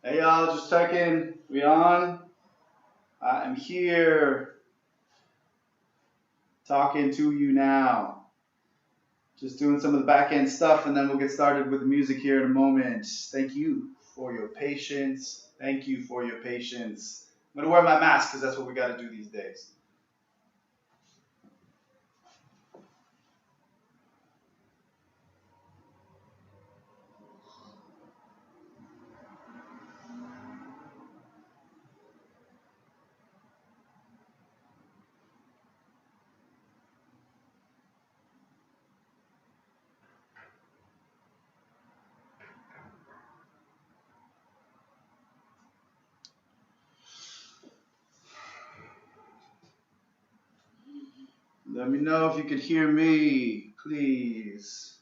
Hey y'all, just checking. We on? I'm here talking to you now. Just doing some of the back end stuff and then we'll get started with the music here in a moment. Thank you for your patience. Thank you for your patience. I'm gonna wear my mask because that's what we gotta do these days. Let me know if you could hear me, please.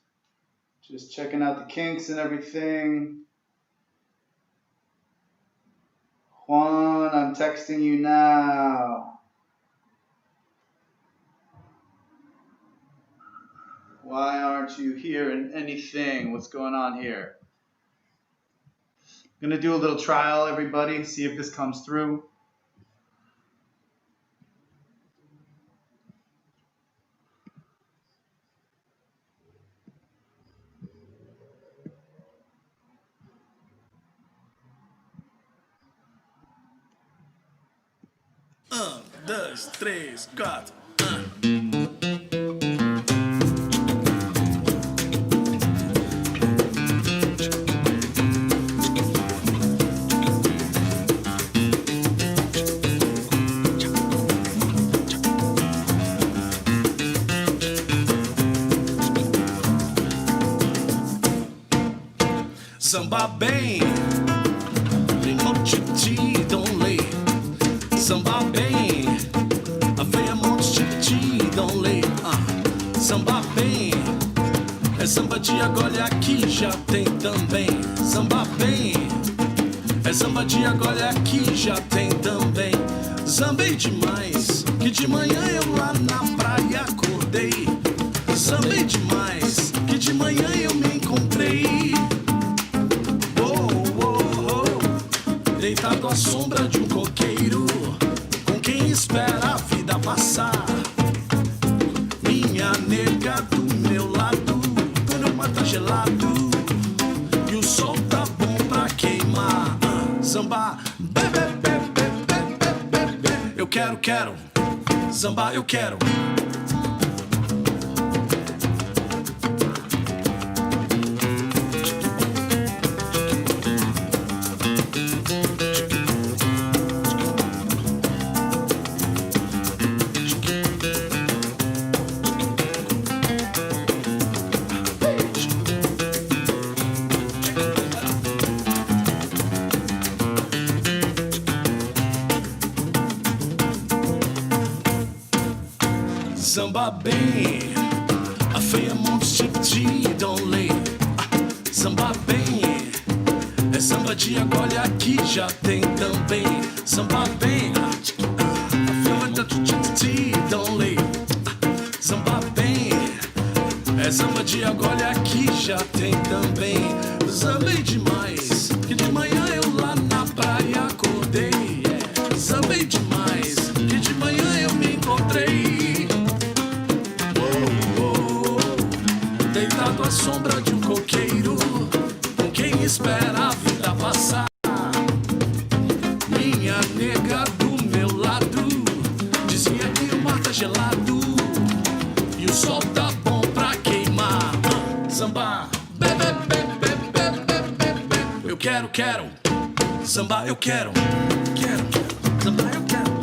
Just checking out the kinks and everything. Juan, I'm texting you now. Why aren't you hearing anything? What's going on here? I'm gonna do a little trial, everybody, see if this comes through. Dois, três, quatro. Samba bem, limão titi, don't lay. Samba bem, a feia monte titi, don't lay. Samba bem, é samba de agora aqui já tem também. Samba bem, é samba de agora aqui já tem também. Zambei demais, que de manhã eu lá na praia acordei. Zambei demais, que de manhã eu me encontrei. Deitado à sombra de um coqueiro, com quem espera a vida passar. Minha nega do meu lado, quando o mar tá gelado e o sol tá bom pra queimar. Samba, bebê, bebê, bebê, bebê. Eu quero, samba, eu quero. Samba bem, a feia monte de don't lay. Samba bem, é samba de agora aqui já tem também. Samba bem, a feia monte de don't lay. Samba bem, é samba de agora aqui já tem também. Zambei demais, que de manhã eu lá na praia acordei. Zambei demais, que de manhã eu me encontrei. Deitado à sombra de um coqueiro, com quem espera a vida passar. Minha nega do meu lado dizia que o mar tá gelado e o sol tá bom pra queimar. Samba, bebê, bebê, bebê, bebê. Eu quero, samba, eu quero, samba, eu quero.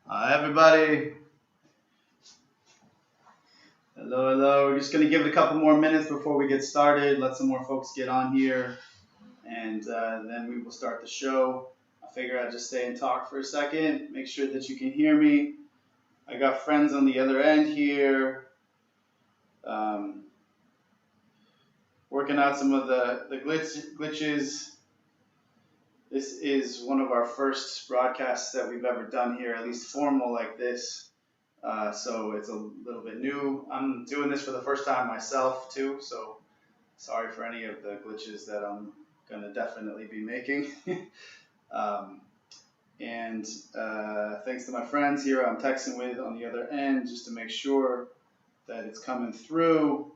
Everybody, hello, hello. We're just going to give it a couple more minutes before we get started. Let some more folks get on here, and then we will start the show. I figure I'd just stay and talk for a second, make sure that you can hear me. I got friends on the other end here, working out some of the glitches. This is one of our first broadcasts that we've ever done here, at least formal like this. So it's a little bit new. I'm doing this for the first time myself too, so sorry for any of the glitches that I'm going to definitely be making. And thanks to my friends here I'm texting with on the other end just to make sure that it's coming through.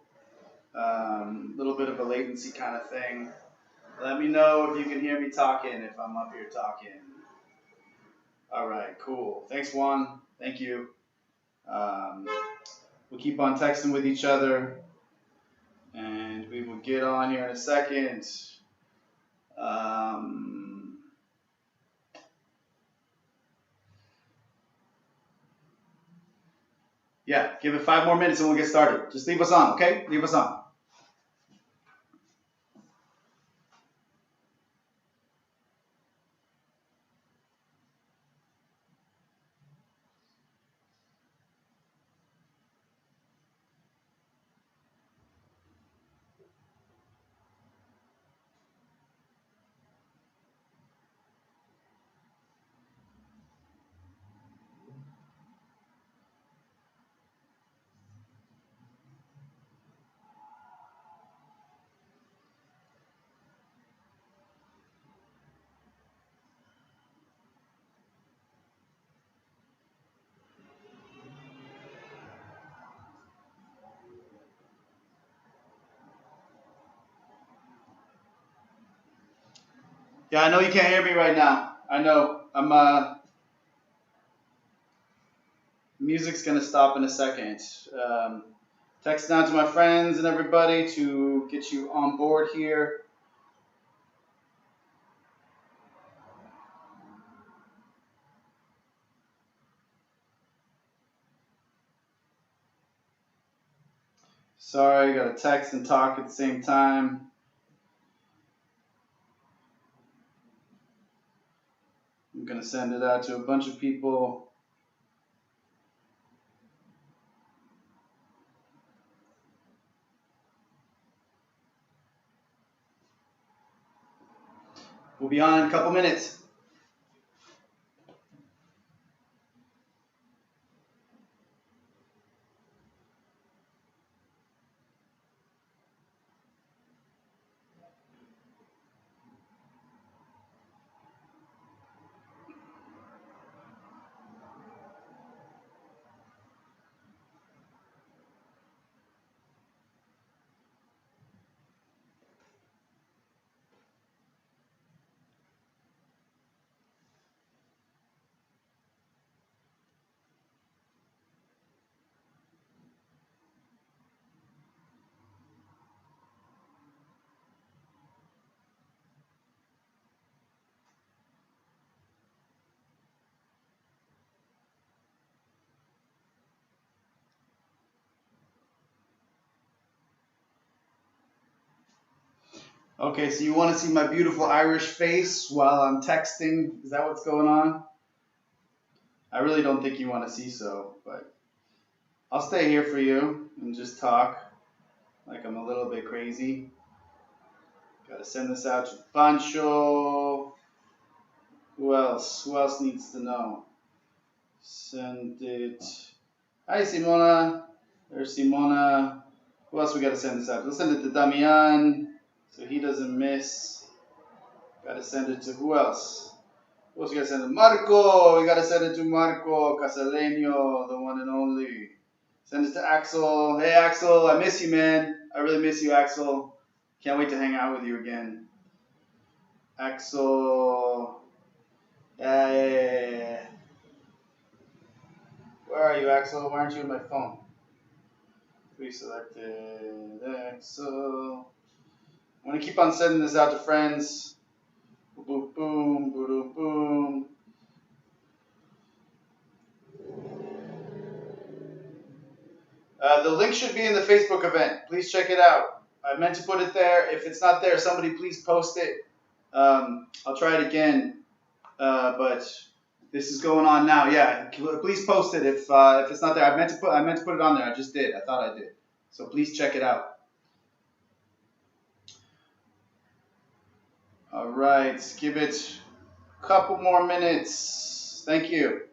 Little bit of a latency kind of thing. Let me know if you can hear me talking, if I'm up here talking. All right, cool. Thanks, Juan. Thank you. We'll keep on texting with each other, and we will get on here in a second. Yeah, give it 5 more minutes and we'll get started. Just leave us on, okay? Leave us on. Yeah, I know you can't hear me right now. I know. Music's gonna stop in a second. Text down to my friends and everybody to get you on board here. Sorry, gotta text and talk at the same time. I'm gonna send it out to a bunch of people. We'll be on in a couple minutes. Okay, so you want to see my beautiful Irish face while I'm texting? Is that what's going on? I really don't think you want to see so, but I'll stay here for you and just talk like I'm a little bit crazy. Gotta send this out to Pancho. Who else? Who else needs to know? Send it. Hi, Simona. There's Simona. Who else we gotta send this out? We'll send it to Damian so he doesn't miss. Gotta send it to who else? Who else we gotta send it? Marco. We gotta send it to Marco Casaleño, the one and only. Send it to Axel. Hey, Axel. I miss you, man. I really miss you, Axel. Can't wait to hang out with you again. Axel. Yeah. Where are you, Axel? Why aren't you on my phone? Pre-selected Axel. I'm going to keep on sending this out to friends. Boom, boom, boom, boom, boom. The link should be in the Facebook event. Please check it out. I meant to put it there. If it's not there, somebody please post it. I'll try it again. But this is going on now. Yeah, please post it if it's not there. I meant to put it on there. I just did. I thought I did. So please check it out. All right, give it a couple more minutes. Thank you.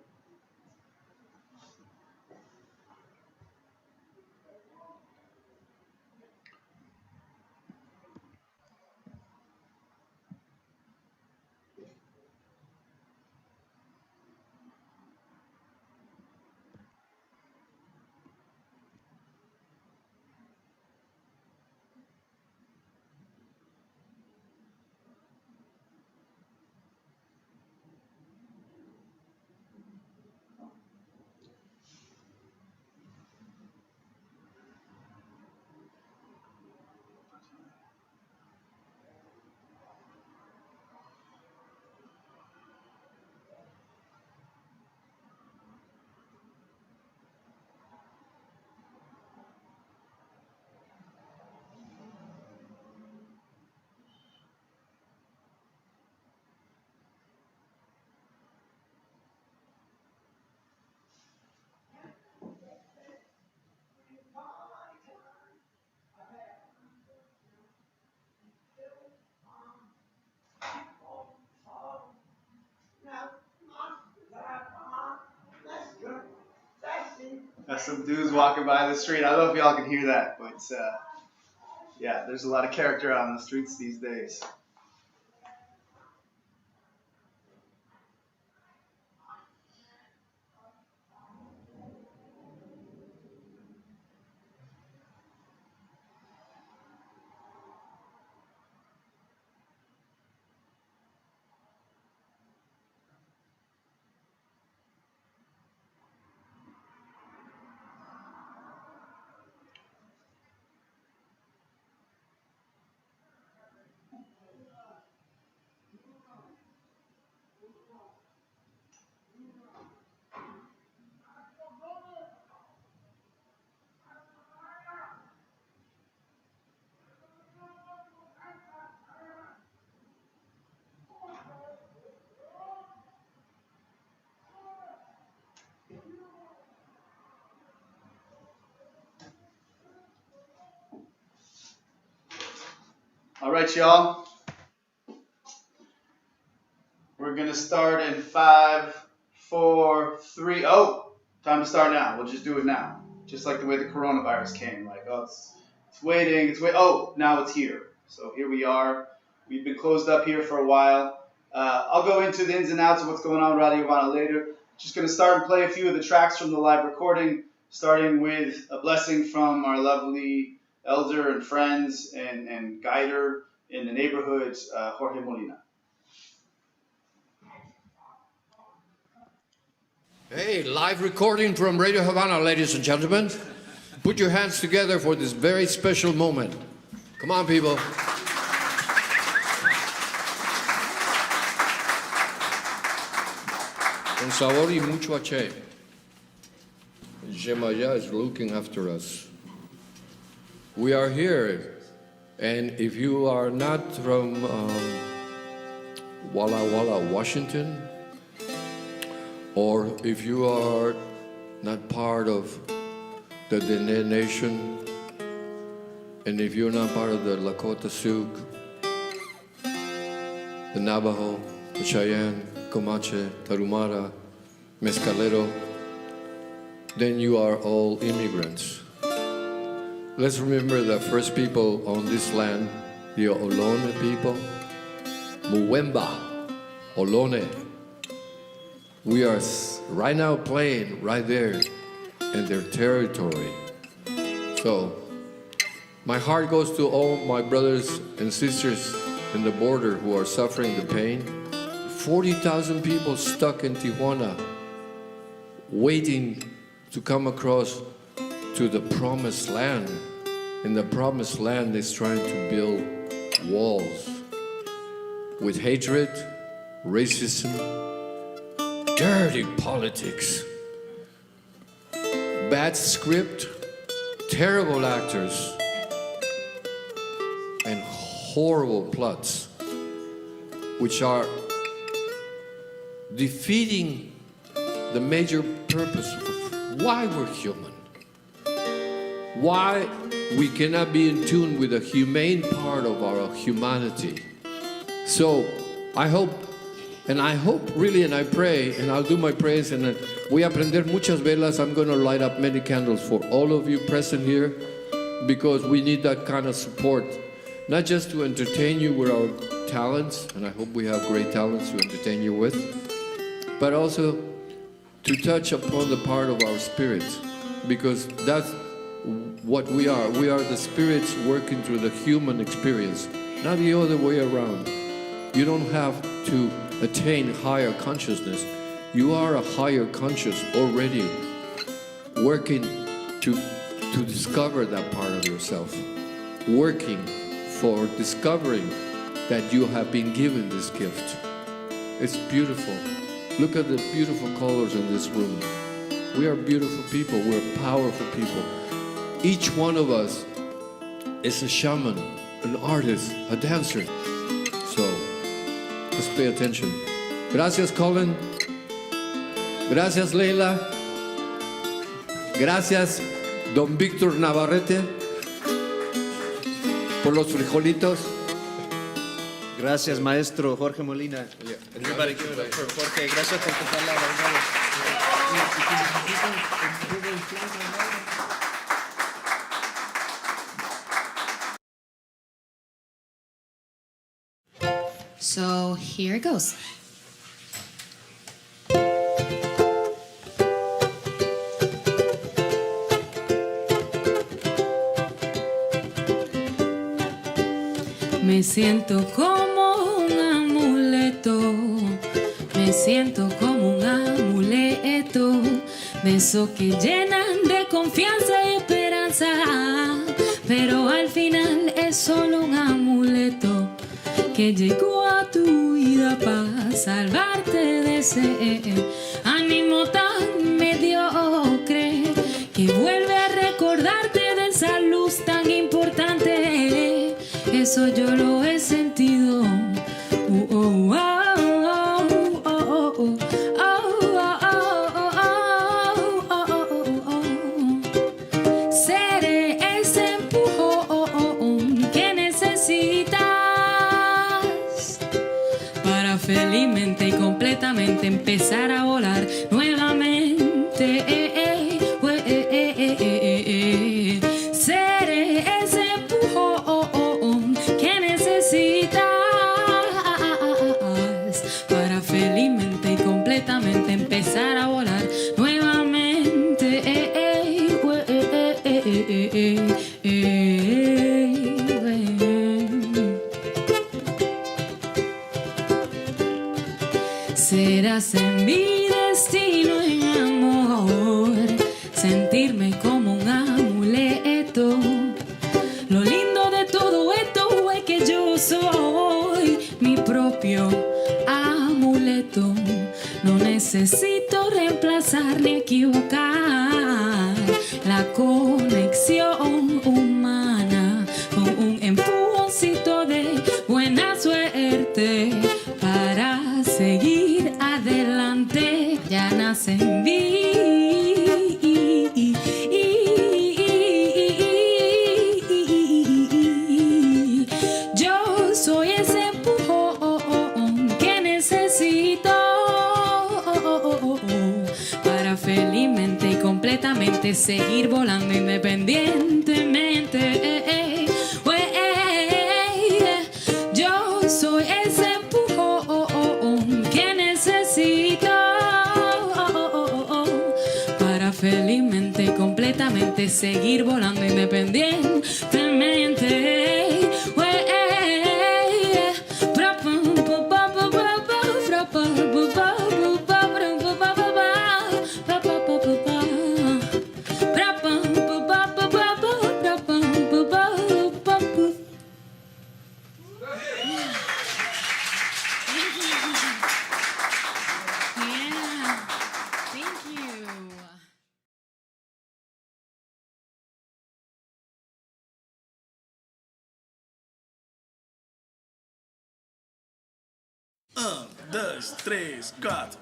Some dudes walking by the street. I don't know if y'all can hear that, but yeah, there's a lot of character out on the streets these days. All right, y'all. We're going to start in 5, 4, 3. Oh, time to start now. We'll just do it now. Just like the way the coronavirus came. Like, oh, it's waiting. Oh, now it's here. So here we are. We've been closed up here for a while. I'll go into the ins and outs of what's going on with Radio Habana later. Just going to start and play a few of the tracks from the live recording, starting with a blessing from our lovely elder and friends and guider in the neighborhood, Jorge Molina. Hey, live recording from Radio Habana, ladies and gentlemen. Put your hands together for this very special moment. Come on, people. Con sabor y mucho H. Jemaya is looking after us. We are here, and if you are not from Walla Walla, Washington, or if you are not part of the Dene Nation, and if you're not part of the Lakota Sioux, the Navajo, the Cheyenne, Comanche, Tarahumara, Mescalero, then you are all immigrants. Let's remember the first people on this land, the Ohlone people, Muwemba, Ohlone. We are right now playing right there in their territory. So, my heart goes to all my brothers and sisters in the border who are suffering the pain. 40,000 people stuck in Tijuana, waiting to come across to the promised land. In the promised land is trying to build walls with hatred, racism, dirty politics, bad script, terrible actors and horrible plots which are defeating the major purpose of why we're human, why we cannot be in tune with the humane part of our humanity. So I hope really, and I pray, and I'll do my prayers, and voy a prender muchas velas. I'm going to light up many candles for all of you present here, because we need that kind of support, not just to entertain you with our talents, and I hope we have great talents to entertain you with, but also to touch upon the part of our spirits, because that's what we are. We are the spirits working through the human experience, not the other way around. You don't have to attain higher consciousness. You are a higher conscious already, working to discover that part of yourself, working for discovering that you have been given this gift. It's beautiful. Look at the beautiful colors in this room. We are beautiful people. We're powerful people. Each one of us is a shaman, an artist, a dancer. So let's pay attention. Gracias, Colin. Gracias, Leila. Gracias, Don Víctor Navarrete, por los frijolitos. Gracias, maestro Jorge Molina. Everybody give it up for Jorge. Gracias por tocar la banda. So here it goes. Me siento como un amuleto, me siento como un amuleto, de esos que llenan de confianza y esperanza, pero al final es solo un amuleto que llegó a tu vida para salvarte de ese ánimo tan mediocre, que vuelve a recordarte de esa luz tan importante. Eso yo lo he sentido. Seré ese empujón que necesitas para felizmente y completamente empezar a volar nuevamente. Seré ese empujón que necesitas para felizmente y completamente empezar a volar nuevamente. Serás en mi destino en amor, sentirme como un amuleto. Lo lindo de todo esto es que yo soy mi propio amuleto. No necesito reemplazar ni equivocar la conexión humana con un empujoncito de buena suerte para seguir adelante. Ya nace en mí. Yo soy ese empujón que necesito para felizmente y completamente seguir volando independientemente. Yo soy ese empujón que necesito para felizmente y completamente seguir volando independientemente. dois, três, quatro.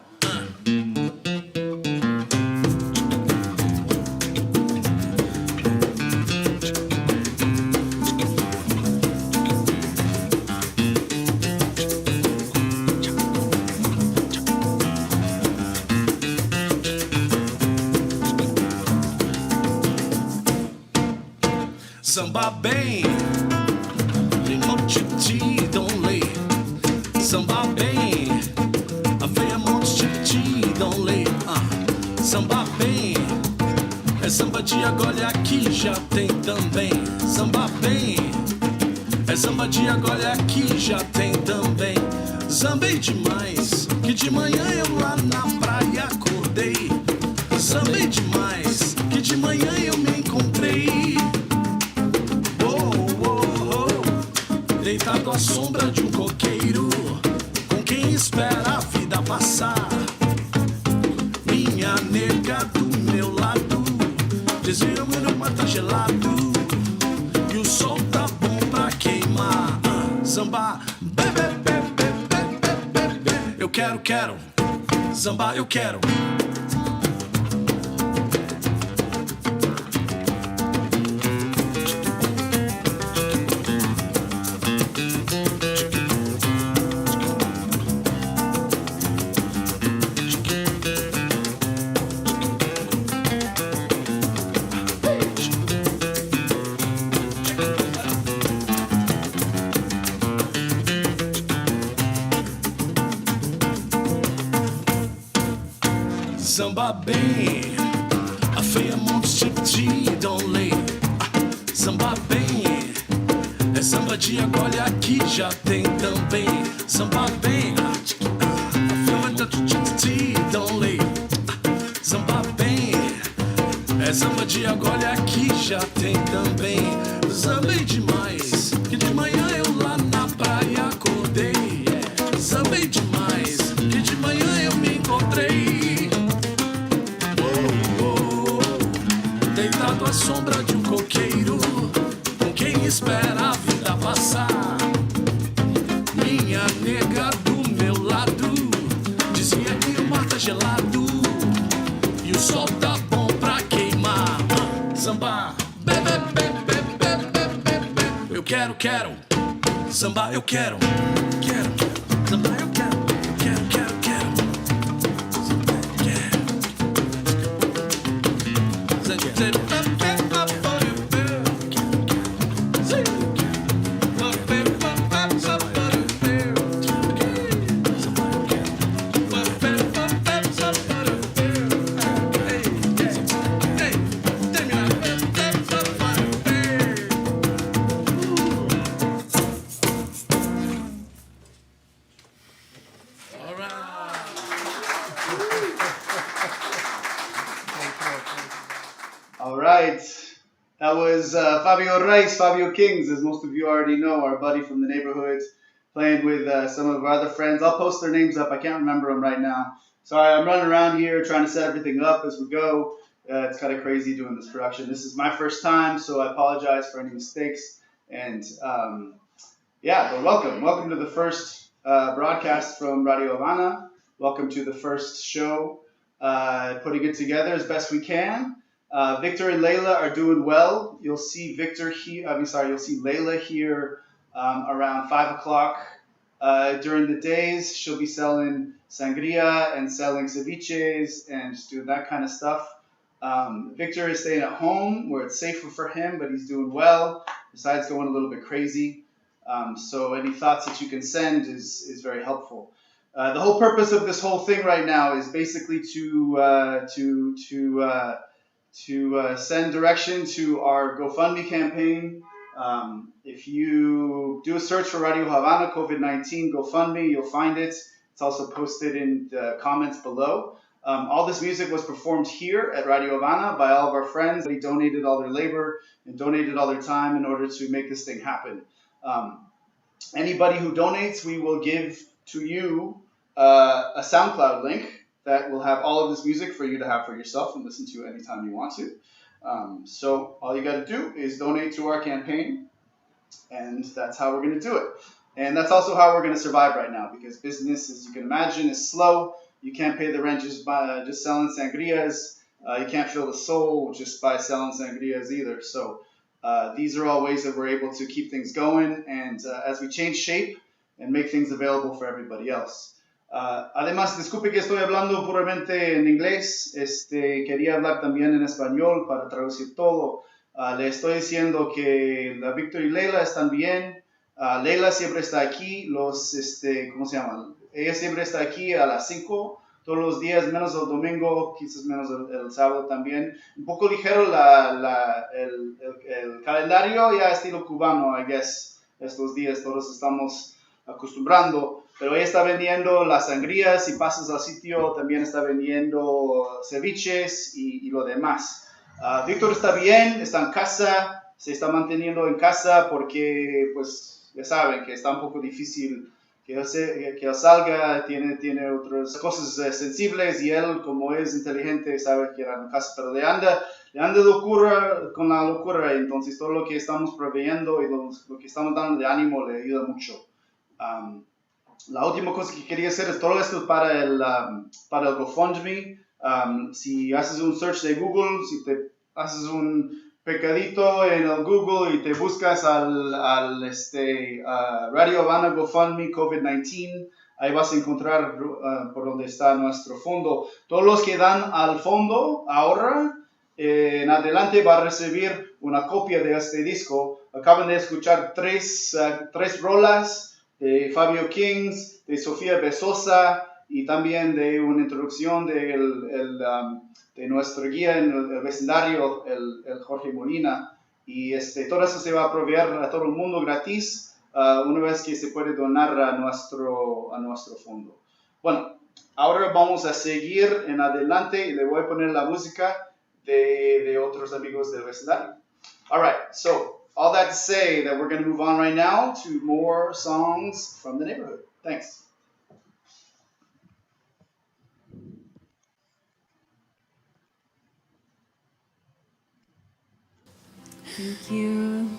Samba bem, limotiti, don't lay. Samba bem, a veia monte don't lay. Samba bem, é samba de agora aqui já tem também. Samba bem, é samba de agora aqui já tem também. Zambei demais, que de manhã eu lá na praia acordei. Zambei demais, que de manhã eu me encontrei. Deitado à sombra de um coqueiro, com quem espera a vida passar. Minha nega do meu lado, dizia o meu mar tá gelado e o sol tá bom pra queimar. Samba, bebê, bebê, bebê, bebê. Eu quero, samba, eu quero. Samba bem, a feia monte don't lay. Samba bem, é samba de agora aqui já tem também. Samba bem, a feia monte don't lay. Samba bem, é samba de agora aqui já tem também. Zambei demais, que de manhã eu lá na praia acordei. Zambei demais, que de manhã eu me encontrei. Deitado à sombra de um coqueiro, com quem espera a vida passar. Minha nega do meu lado, dizia que o mar tá gelado e o sol tá bom pra queimar. Samba, bebê, bebê, bebê, bebê. Eu quero, samba, eu quero, samba, eu quero. All right. That was Fabio Kings, as most of you already know, our buddy from the neighborhood, playing with some of our other friends. I'll post their names up. I can't remember them right now. Sorry, I'm running around here trying to set everything up as we go. It's kind of crazy doing this production. This is my first time, so I apologize for any mistakes. And but welcome. Welcome to the first broadcast from Radio Habana. Welcome to the first show, putting it together as best we can. Victor and Layla are doing well. You'll see you'll see Layla here around 5 o'clock during the days. She'll be selling sangria and selling ceviches and just doing that kind of stuff. Victor is staying at home where it's safer for him, but he's doing well, besides going a little bit crazy. So any thoughts that you can send is very helpful. The whole purpose of this whole thing right now is basically to send direction to our GoFundMe campaign. If you do a search for Radio Habana COVID-19 GoFundMe, you'll find it. It's also posted in the comments below. All this music was performed here at Radio Habana by all of our friends. They donated all their labor and donated all their time in order to make this thing happen. Anybody who donates, we will give to you a SoundCloud link that will have all of this music for you to have for yourself and listen to anytime you want to. So all you got to do is donate to our campaign, and that's how we're going to do it. And that's also how we're going to survive right now, because business, as you can imagine, is slow. You can't pay the rent just by just selling sangrias. You can't fill the soul just by selling sangrias either. So these are all ways that we're able to keep things going, and as we change shape and make things available for everybody else. Además, disculpe que estoy hablando puramente en inglés. Quería hablar también en español para traducir todo. Le estoy diciendo que la Víctor y Leila están bien. Leila siempre está aquí. ¿Cómo se llama? Ella siempre está aquí a las 5 todos los días, menos el domingo, quizás menos el sábado también. Un poco ligero el calendario, ya estilo cubano, I guess. Estos días todos estamos acostumbrando. Pero ella está vendiendo las sangrías. Si pasas al sitio, también está vendiendo ceviches y lo demás. Víctor está bien, está en casa, se está manteniendo en casa porque, pues, ya saben que está un poco difícil que él salga, tiene otras cosas sensibles, y él, como es inteligente, sabe que era en casa, pero le anda locura con la locura. Entonces todo lo que estamos proveyendo y lo que estamos dando de ánimo le ayuda mucho. La última cosa que quería hacer es todo esto para el GoFundMe. Si haces un search de Google, si te haces un pecadito en el Google y te buscas al Radio Habana GoFundMe COVID-19, ahí vas a encontrar por donde está nuestro fondo. Todos los que dan al fondo ahora, en adelante, va a recibir una copia de este disco. Acaban de escuchar tres rolas de Fabio Kings, de Sofía Besosa, y también de una introducción de nuestro guía en el vecindario, el Jorge Molina. Y todo eso se va a proveer a todo el mundo gratis una vez que se puede donar a nuestro fondo. Bueno, ahora vamos a seguir en adelante y le voy a poner la música de otros amigos del vecindario. All right, so all that to say that we're going to move on right now to more songs from the neighborhood. Thanks. Thank you.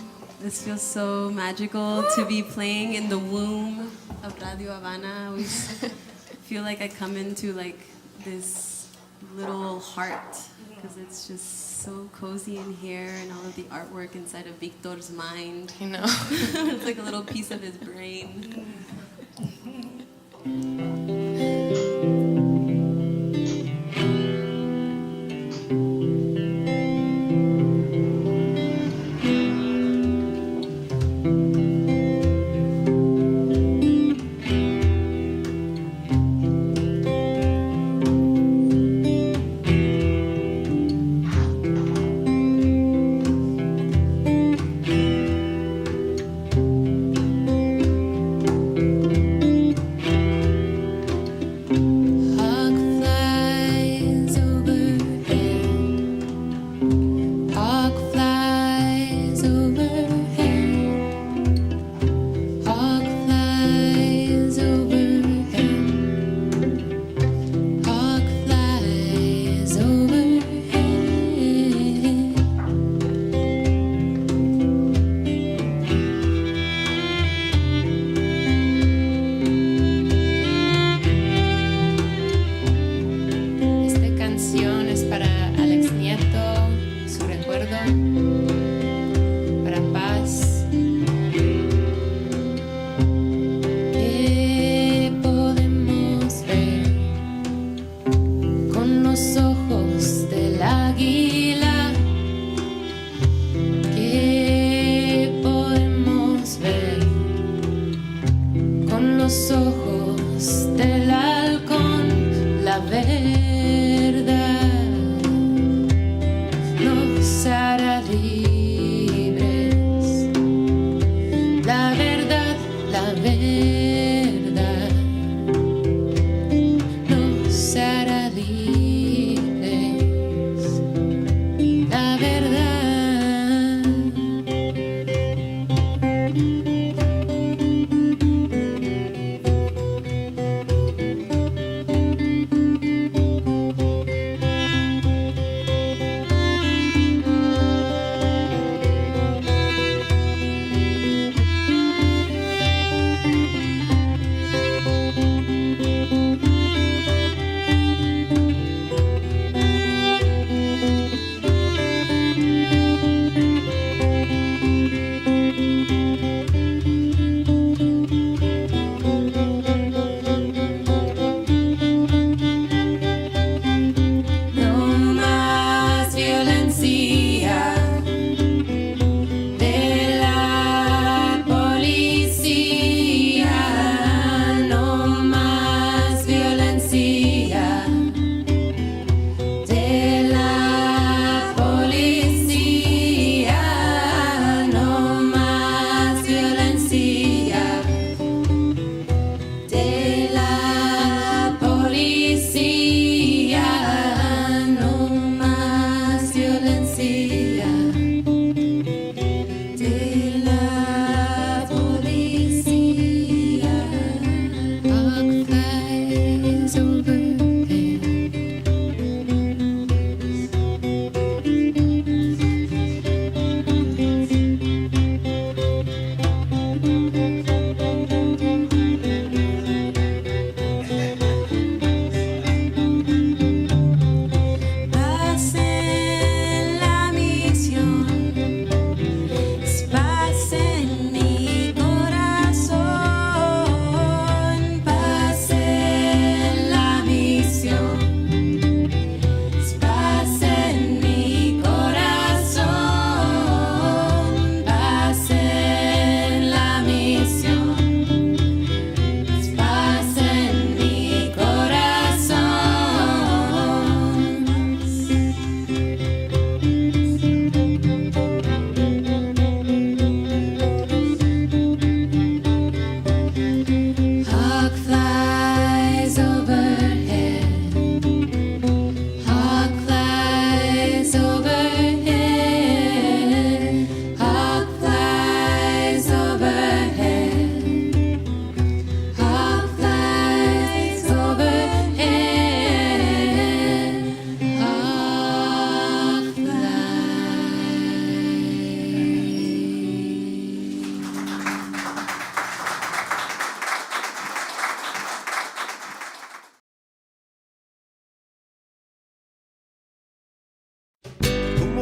This feels so magical to be playing in the womb of Radio Habana. I always feel like I come into like this little heart because it's just so cozy in here, and all of the artwork inside of Victor's mind. You know, it's like a little piece of his brain.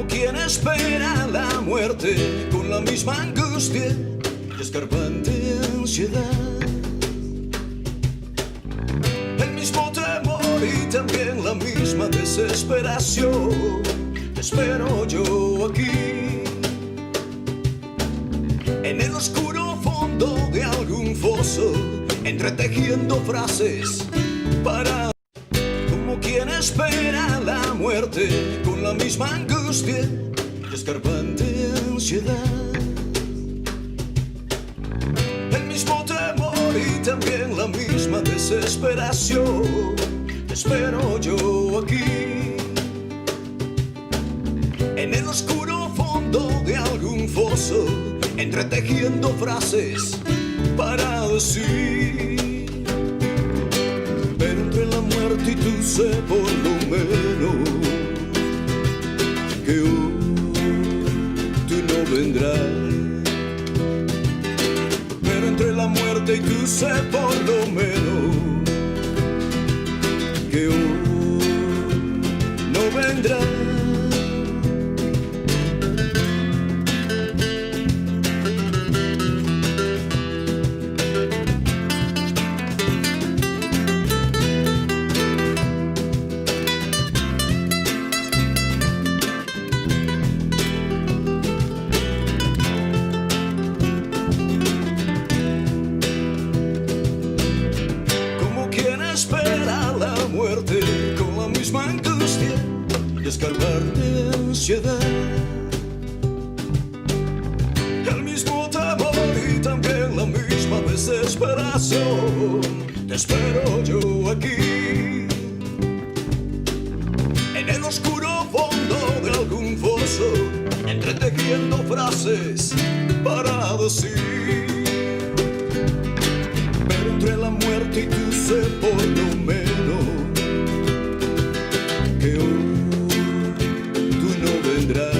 como quien espera la muerte con la misma angustia y escarbante ansiedad. El mismo temor y también la misma desesperación. Te espero yo aquí, en el oscuro fondo de algún foso, entretejiendo frases para... Como quien espera la muerte con la misma angustia y escarbante ansiedad. El mismo temor y también la misma desesperación. Te espero yo aquí, en el oscuro fondo de algún foso, entretejiendo frases para decir. Pero entre la muerte y tú sé por lo menos que hoy tú no vendrás. Pero entre la muerte y tú sé por lo menos que hoy no vendrás. Con la misma angustia y escarbante ansiedad. El mismo temor y también la misma desesperación. Te espero yo aquí, en el oscuro fondo de algún foso, entretejiendo frases para decir. Pero entre la muerte y tú sé por lo menos que hoy tú no vendrás.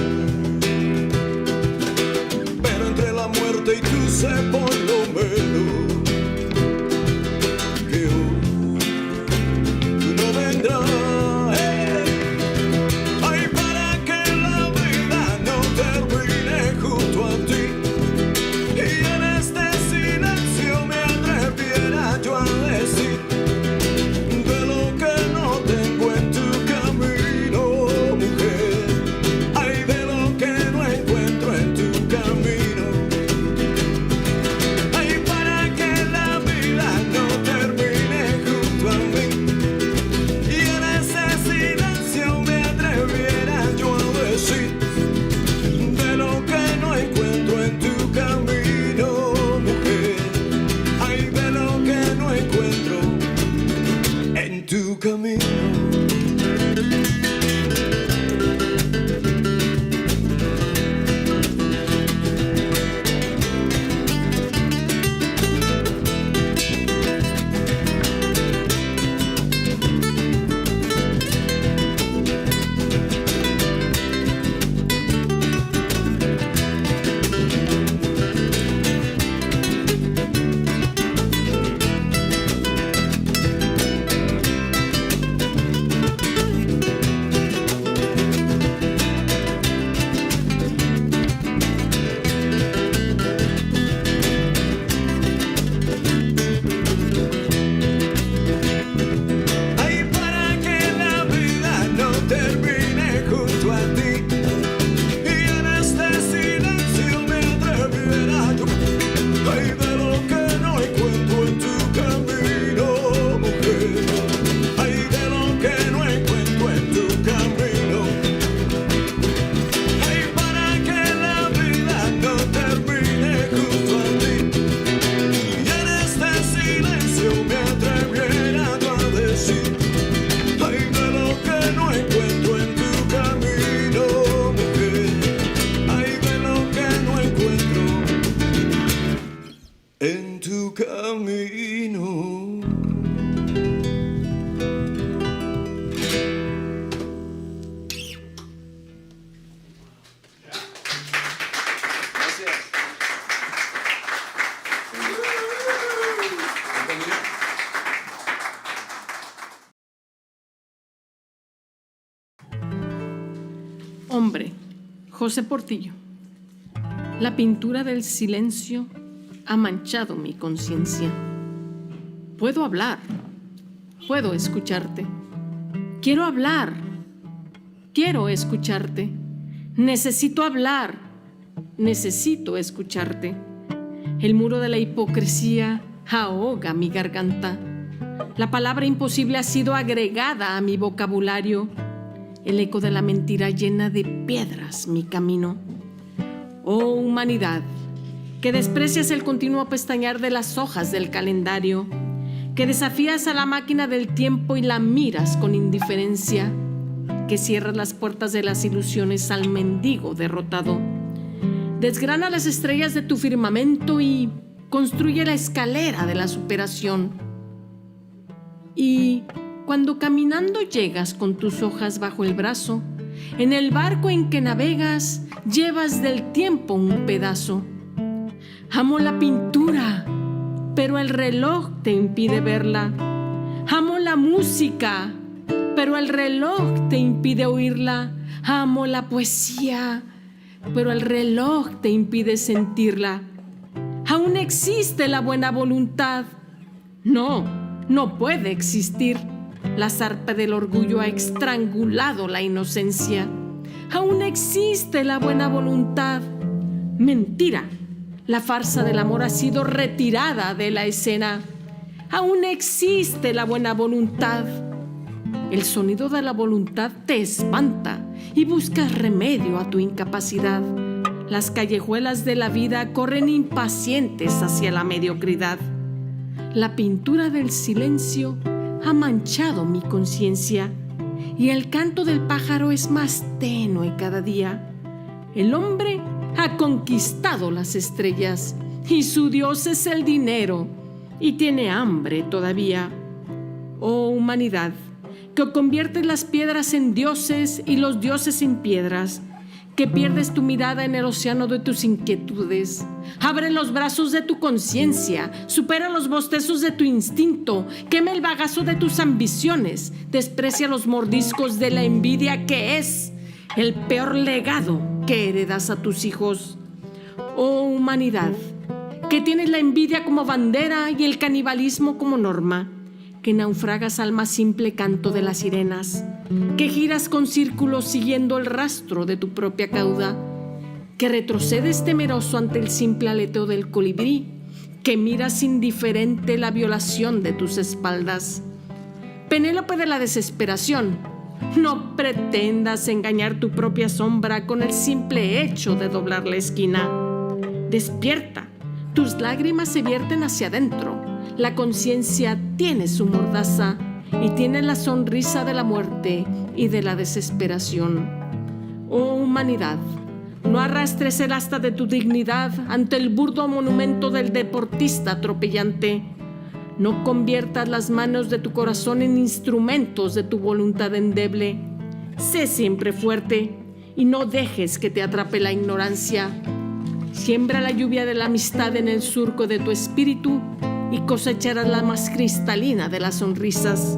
Pero entre la muerte y tú sé por lo menos que hoy tú no vendrás. Ay, para que la vida no termine junto a ti, y en este silencio me atreviera yo a decir de lo que no tengo en tu camino, mujer. Ay, de lo que no encuentro en tu camino. Ay, para que la vida no termine junto a mí, y en ese silencio me atreviera yo a decir de lo que no encuentro en tu camino, mujer. Ay, de lo que no encuentro en tu camino. Ay, para que la vida no termine junto a ti, y en este silencio me atreviera yo. Ay, de lo que no encuentro en tu camino, mujer. Ay, de lo que no encuentro en tu camino. Ay, para que la vida no termine junto a ti, y en este silencio me atreviera yo a decir. Ay, de lo que no encuentro en tu camino, mujer. Ay, de lo que no encuentro en tu camino. Hombre, José Portillo. La pintura del silencio ha manchado mi conciencia. Puedo hablar, puedo escucharte. Quiero hablar, quiero escucharte. Necesito hablar, necesito escucharte. El muro de la hipocresía ahoga mi garganta. La palabra imposible ha sido agregada a mi vocabulario. El eco de la mentira llena de piedras mi camino. Oh humanidad, que desprecias el continuo pestañear de las hojas del calendario, que desafías a la máquina del tiempo y la miras con indiferencia, que cierras las puertas de las ilusiones al mendigo derrotado. Desgrana las estrellas de tu firmamento y construye la escalera de la superación. Y cuando caminando llegas con tus hojas bajo el brazo, en el barco en que navegas llevas del tiempo un pedazo. Amo la pintura, pero el reloj te impide verla. Amo la música, pero el reloj te impide oírla. Amo la poesía, pero el reloj te impide sentirla. Aún existe la buena voluntad. No puede existir. La zarpa del orgullo ha estrangulado la inocencia. Aún existe la buena voluntad. Mentira. La farsa del amor ha sido retirada de la escena. Aún existe la buena voluntad. El sonido de la voluntad te espanta y buscas remedio a tu incapacidad. Las callejuelas de la vida corren impacientes hacia la mediocridad. La pintura del silencio ha manchado mi conciencia y el canto del pájaro es más tenue cada día. El hombre ha conquistado las estrellas y su Dios es el dinero y tiene hambre todavía. Oh humanidad, que conviertes las piedras en dioses y los dioses en piedras, que pierdes tu mirada en el océano de tus inquietudes. Abre los brazos de tu conciencia, supera los bostezos de tu instinto, quema el bagazo de tus ambiciones, desprecia los mordiscos de la envidia, que es el peor legado que heredas a tus hijos. Oh humanidad, que tienes la envidia como bandera y el canibalismo como norma, que naufragas al más simple canto de las sirenas, que giras con círculos siguiendo el rastro de tu propia cauda, que retrocedes temeroso ante el simple aleteo del colibrí, que miras indiferente la violación de tus espaldas. Penélope de la desesperación, no pretendas engañar tu propia sombra con el simple hecho de doblar la esquina. Despierta, tus lágrimas se vierten hacia adentro. La conciencia tiene su mordaza y tiene la sonrisa de la muerte y de la desesperación. Oh humanidad, no arrastres el asta de tu dignidad ante el burdo monumento del deportista atropellante. No conviertas las manos de tu corazón en instrumentos de tu voluntad endeble. Sé siempre fuerte y no dejes que te atrape la ignorancia. Siembra la lluvia de la amistad en el surco de tu espíritu y cosecharás la más cristalina de las sonrisas.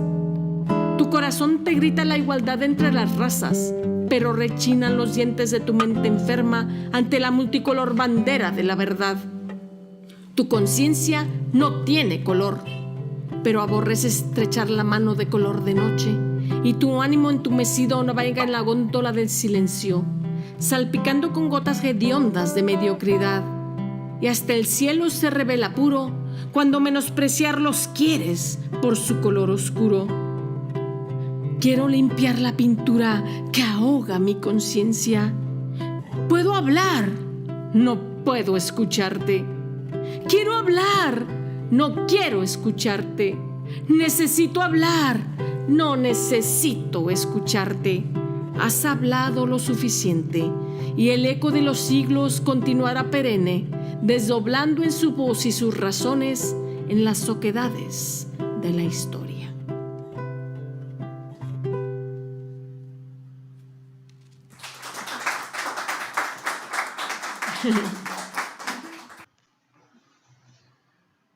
Tu corazón te grita la igualdad entre las razas, pero rechinan los dientes de tu mente enferma ante la multicolor bandera de la verdad. Tu conciencia no tiene color, pero aborrece estrechar la mano de color de noche, y tu ánimo entumecido navega en la góndola del silencio, salpicando con gotas hediondas de mediocridad, y hasta el cielo se revela puro cuando menospreciarlos quieres por su color oscuro. Quiero limpiar la pintura que ahoga mi conciencia. Puedo hablar, no puedo escucharte. Quiero hablar, no quiero escucharte. Necesito hablar, no necesito escucharte. Has hablado lo suficiente y el eco de los siglos continuará perenne, desdoblando en su voz y sus razones en las oquedades de la historia.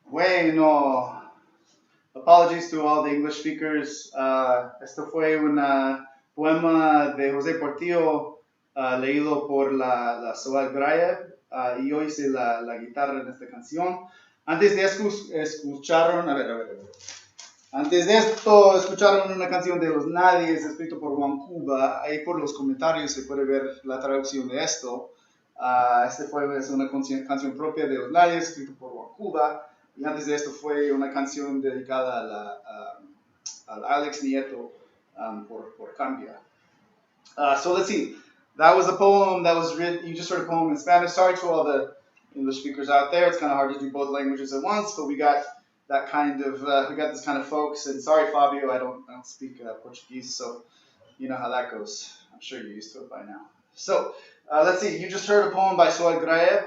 Bueno, apologies to all the English speakers. Esto fue un poema de José Portillo leído por la Soal Grayeb, y yo hice la guitarra en esta canción. Antes de escucharon, a ver. Antes de esto, escucharon una canción de Los Nadies, escrito por Juan Cuba. Ahí por los comentarios se puede ver la traducción de esto. Es una canción propia de Los Nadies, escrito por Juan Cuba. Y antes de esto fue una canción dedicada al Alex Nieto por Cambia. So let's see. That was a poem that was written. You just heard a poem in Spanish. Sorry to all the English speakers out there. It's kind of hard to do both languages at once, but we got that kind of we got this kind of folks. And sorry, Fabio, I don't speak Portuguese, so you know how that goes. I'm sure you're used to it by now. So let's see. You just heard a poem by Soel Graeb,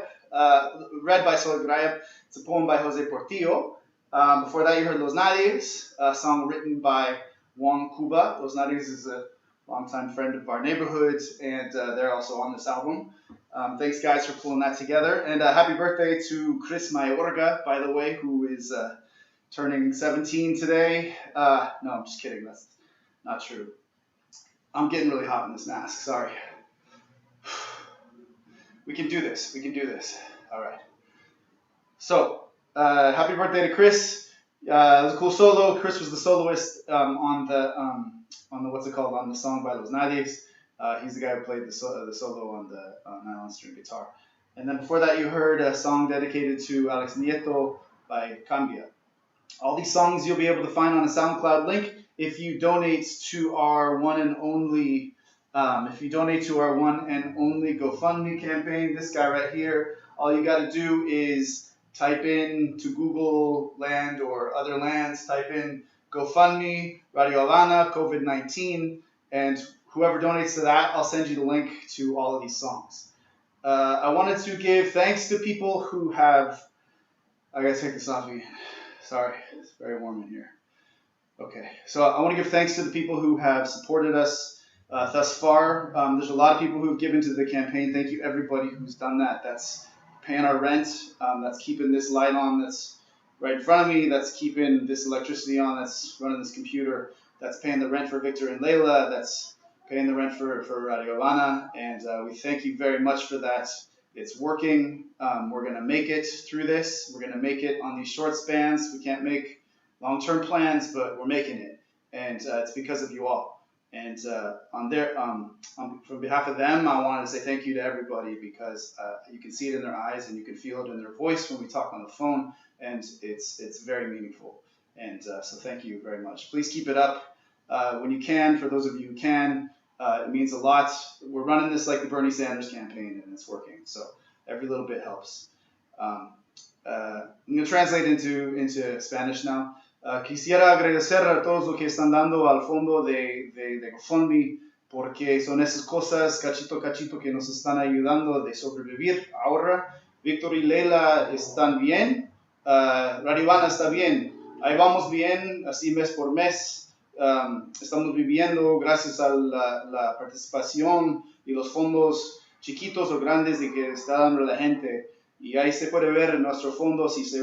read by Soel Graeb. It's a poem by Jose Portillo. Before that, you heard Los Nadies, a song written by Juan Cuba. Los Nadies is a longtime friend of our neighborhood, and they're also on this album. Thanks, guys, for pulling that together. And happy birthday to Chris Mayorga, by the way, who is turning 17 today. No, I'm just kidding. That's not true. I'm getting really hot in this mask. Sorry. We can do this. We can do this. All right. So, happy birthday to Chris. It was a cool solo. Chris was the soloist on the what's it called, on the song by Los Nadies. He's the guy who played the solo on the nylon string guitar. And then before that, you heard a song dedicated to Alex Nieto by Cambia. All these songs you'll be able to find on a SoundCloud link if you donate to our one and only GoFundMe campaign. This guy right here. All you got to do is type in to Google Land or other lands. Type in GoFundMe, Radio Habana, COVID-19, and whoever donates to that, I'll send you the link to all of these songs. I wanted to give thanks to people who have. I gotta take this off again. Sorry, it's very warm in here. Okay, so I want to give thanks to the people who have supported us thus far. There's a lot of people who have given to the campaign. Thank you, everybody who's done that. That's paying our rent. That's keeping this light on. That's right in front of me. That's keeping this electricity on. That's running this computer. That's paying the rent for Victor and Layla. That's paying the rent for Radio Habana. And we thank you very much for that. It's working. We're going to make it through this. We're going to make it on these short spans. We can't make long-term plans, but we're making it. And it's because of you all. And from behalf of them, I wanted to say thank you to everybody, because you can see it in their eyes and you can feel it in their voice when we talk on the phone, and it's very meaningful. And so thank you very much. Please keep it up when you can. For those of you who can, it means a lot. We're running this like the Bernie Sanders campaign, and it's working. So every little bit helps. I'm going to translate into Spanish now. Quisiera agradecer a todos los que están dando al fondo de GoFundMe, porque son esas cosas cachito cachito que nos están ayudando de sobrevivir ahora. Víctor y Leila están bien, Radio Habana está bien, ahí vamos bien, así mes por mes. Estamos viviendo gracias a la participación y los fondos chiquitos o grandes de que está dando la gente. Y ahí se puede ver en nuestro fondo, si se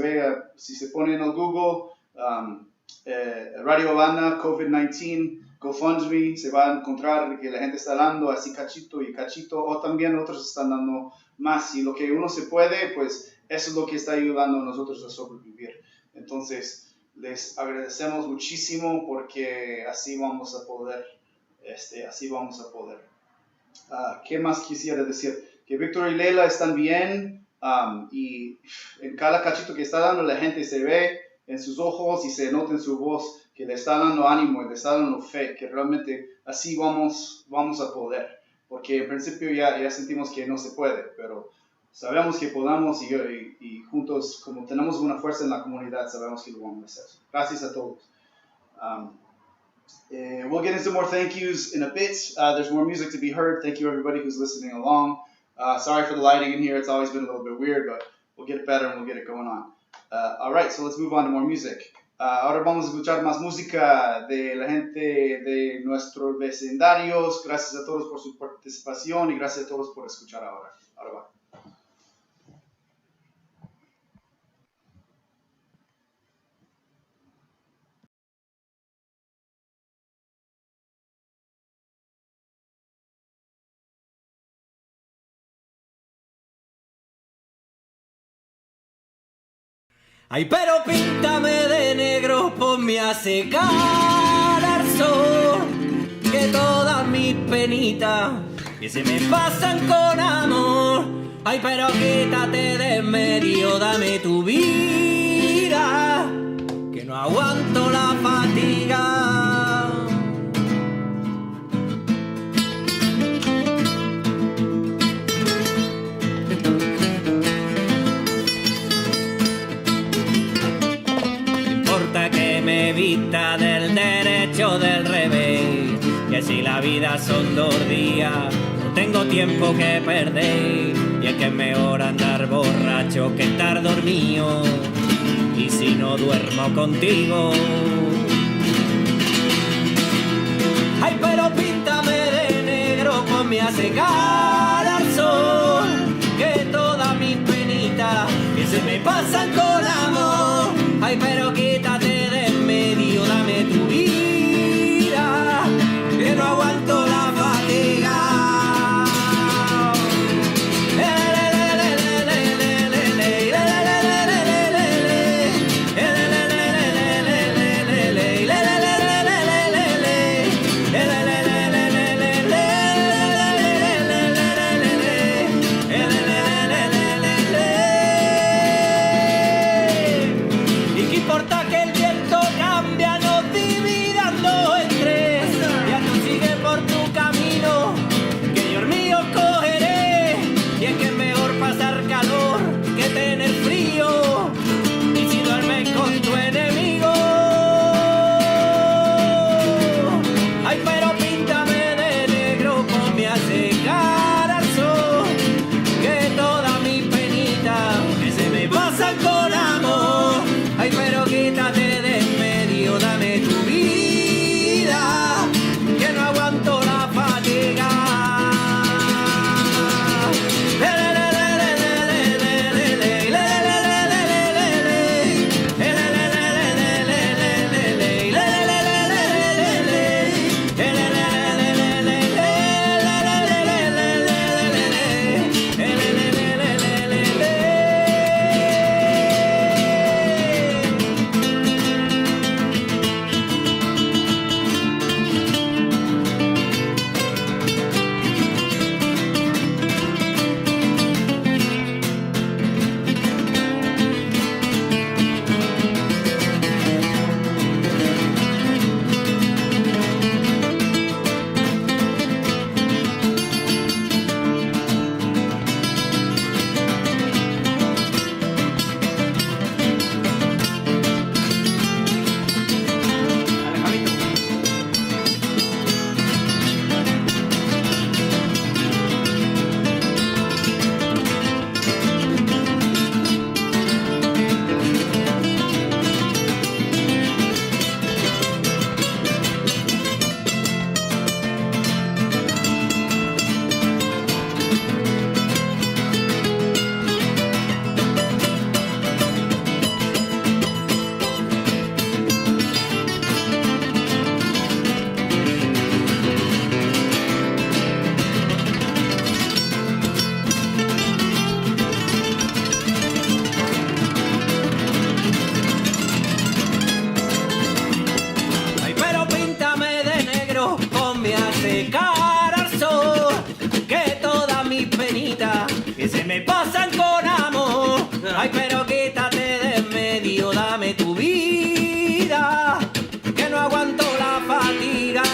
pone en el Google, Radio Habana, COVID-19, GoFundMe, se va a encontrar que la gente está dando así cachito y cachito, o también otros están dando más. Y lo que uno se puede, pues eso es lo que está ayudando a nosotros a sobrevivir. Entonces, les agradecemos muchísimo, porque así vamos a poder. ¿Qué más quisiera decir? Que Víctor y Leila están bien, y en cada cachito que está dando la gente se ve en sus ojos y se nota en su voz que le está dando ánimo y le está dando fe, que realmente así vamos a poder. Porque en principio ya sentimos que no se puede, pero sabemos que podamos, y juntos, como tenemos una fuerza en la comunidad, sabemos que lo vamos a hacer. Gracias a todos. We'll get into more thank yous in a bit. There's more music to be heard. Thank you, everybody who's listening along. Sorry for the lighting in here. It's always been a little bit weird, but we'll get it better and we'll get it going on. All right, so let's move on to more music. Ahora vamos a escuchar más música de la gente de nuestros vecindarios. Gracias a todos por su participación y gracias a todos por escuchar ahora. Ahora va. Ay, pero píntame de negro, ponme a secar al sol, que todas mis penitas que se me pasan con amor. Ay, pero quítate de en medio, dame tu vida, que no aguanto la fatiga. Me vista del derecho del revés, que si la vida son 2 días, no tengo tiempo que perder, y es que es mejor andar borracho que estar dormido, y si no duermo contigo. Ay, pero píntame de negro, ponme a secar al sol, que todas mis penitas que se me pasan con amor. Ay, pero quítate de en medio, dame tu vida, que no aguanto la fatiga. Ay, pero quítate de en medio, dame tu vida, que no aguanto la fatiga.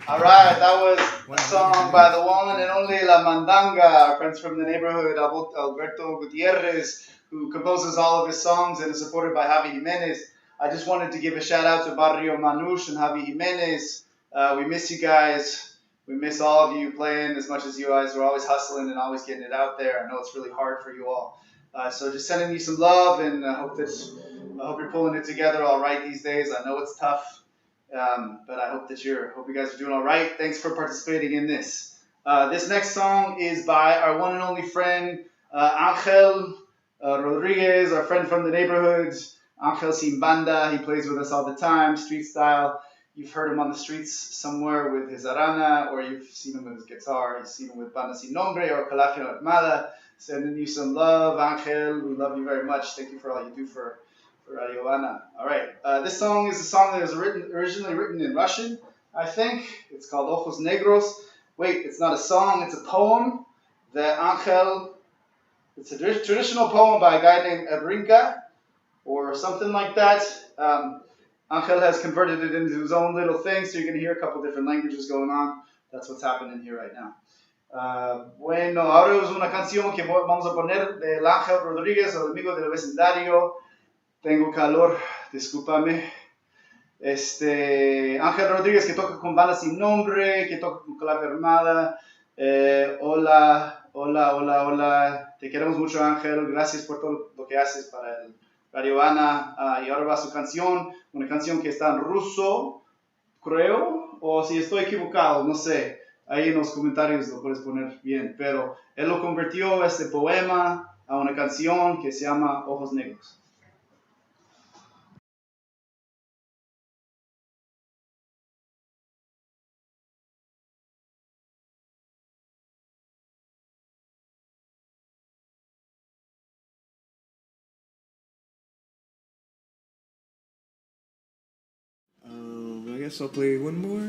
All right, that was a song by the one and only La Mandanga, our friends from the neighborhood, Alberto Gutierrez, who composes all of his songs and is supported by Javi Jimenez. I just wanted to give a shout out to Barrio Manush and Javi Jimenez. We miss you guys. We miss all of you playing as much as you guys are always hustling and always getting it out there. I know it's really hard for you all. So just sending you some love, and I hope you're pulling it together all right these days. I know it's tough. But I hope you guys are doing all right. Thanks for participating in this. This next song is by our one and only friend, Angel Rodriguez, our friend from the neighborhood. Angel Sin Banda. He plays with us all the time, street style. You've heard him on the streets somewhere with his arana, or you've seen him with his guitar. You've seen him with Banda Sin Nombre or Calafia Armada. Sending you some love, Angel. We love you very much. Thank you for all you do for Radio Habana. All right. This song is a song that was originally written in Russian, I think. It's called Ojos Negros. Wait, it's not a song. It's a poem that Angel... It's a traditional poem by a guy named Ebrinka or something like that. Angel has converted it into his own little thing, so you're going to hear a couple different languages going on. That's what's happening here right now. Bueno, ahora es una canción que vamos a poner de Ángel Rodríguez, el amigo del vecindario. Tengo calor, discúlpame. Ángel Rodríguez, que toca con Banda Sin Nombre, que toca con Clave Armada. Hola. Te queremos mucho, Ángel. Gracias por todo lo que haces para el Radio Habana. Y ahora va su canción, una canción que está en ruso, creo, o si estoy equivocado, no sé. Ahí en los comentarios lo puedes poner bien. Pero él lo convirtió, este poema, a una canción que se llama Ojos Negros. I guess I'll play one more.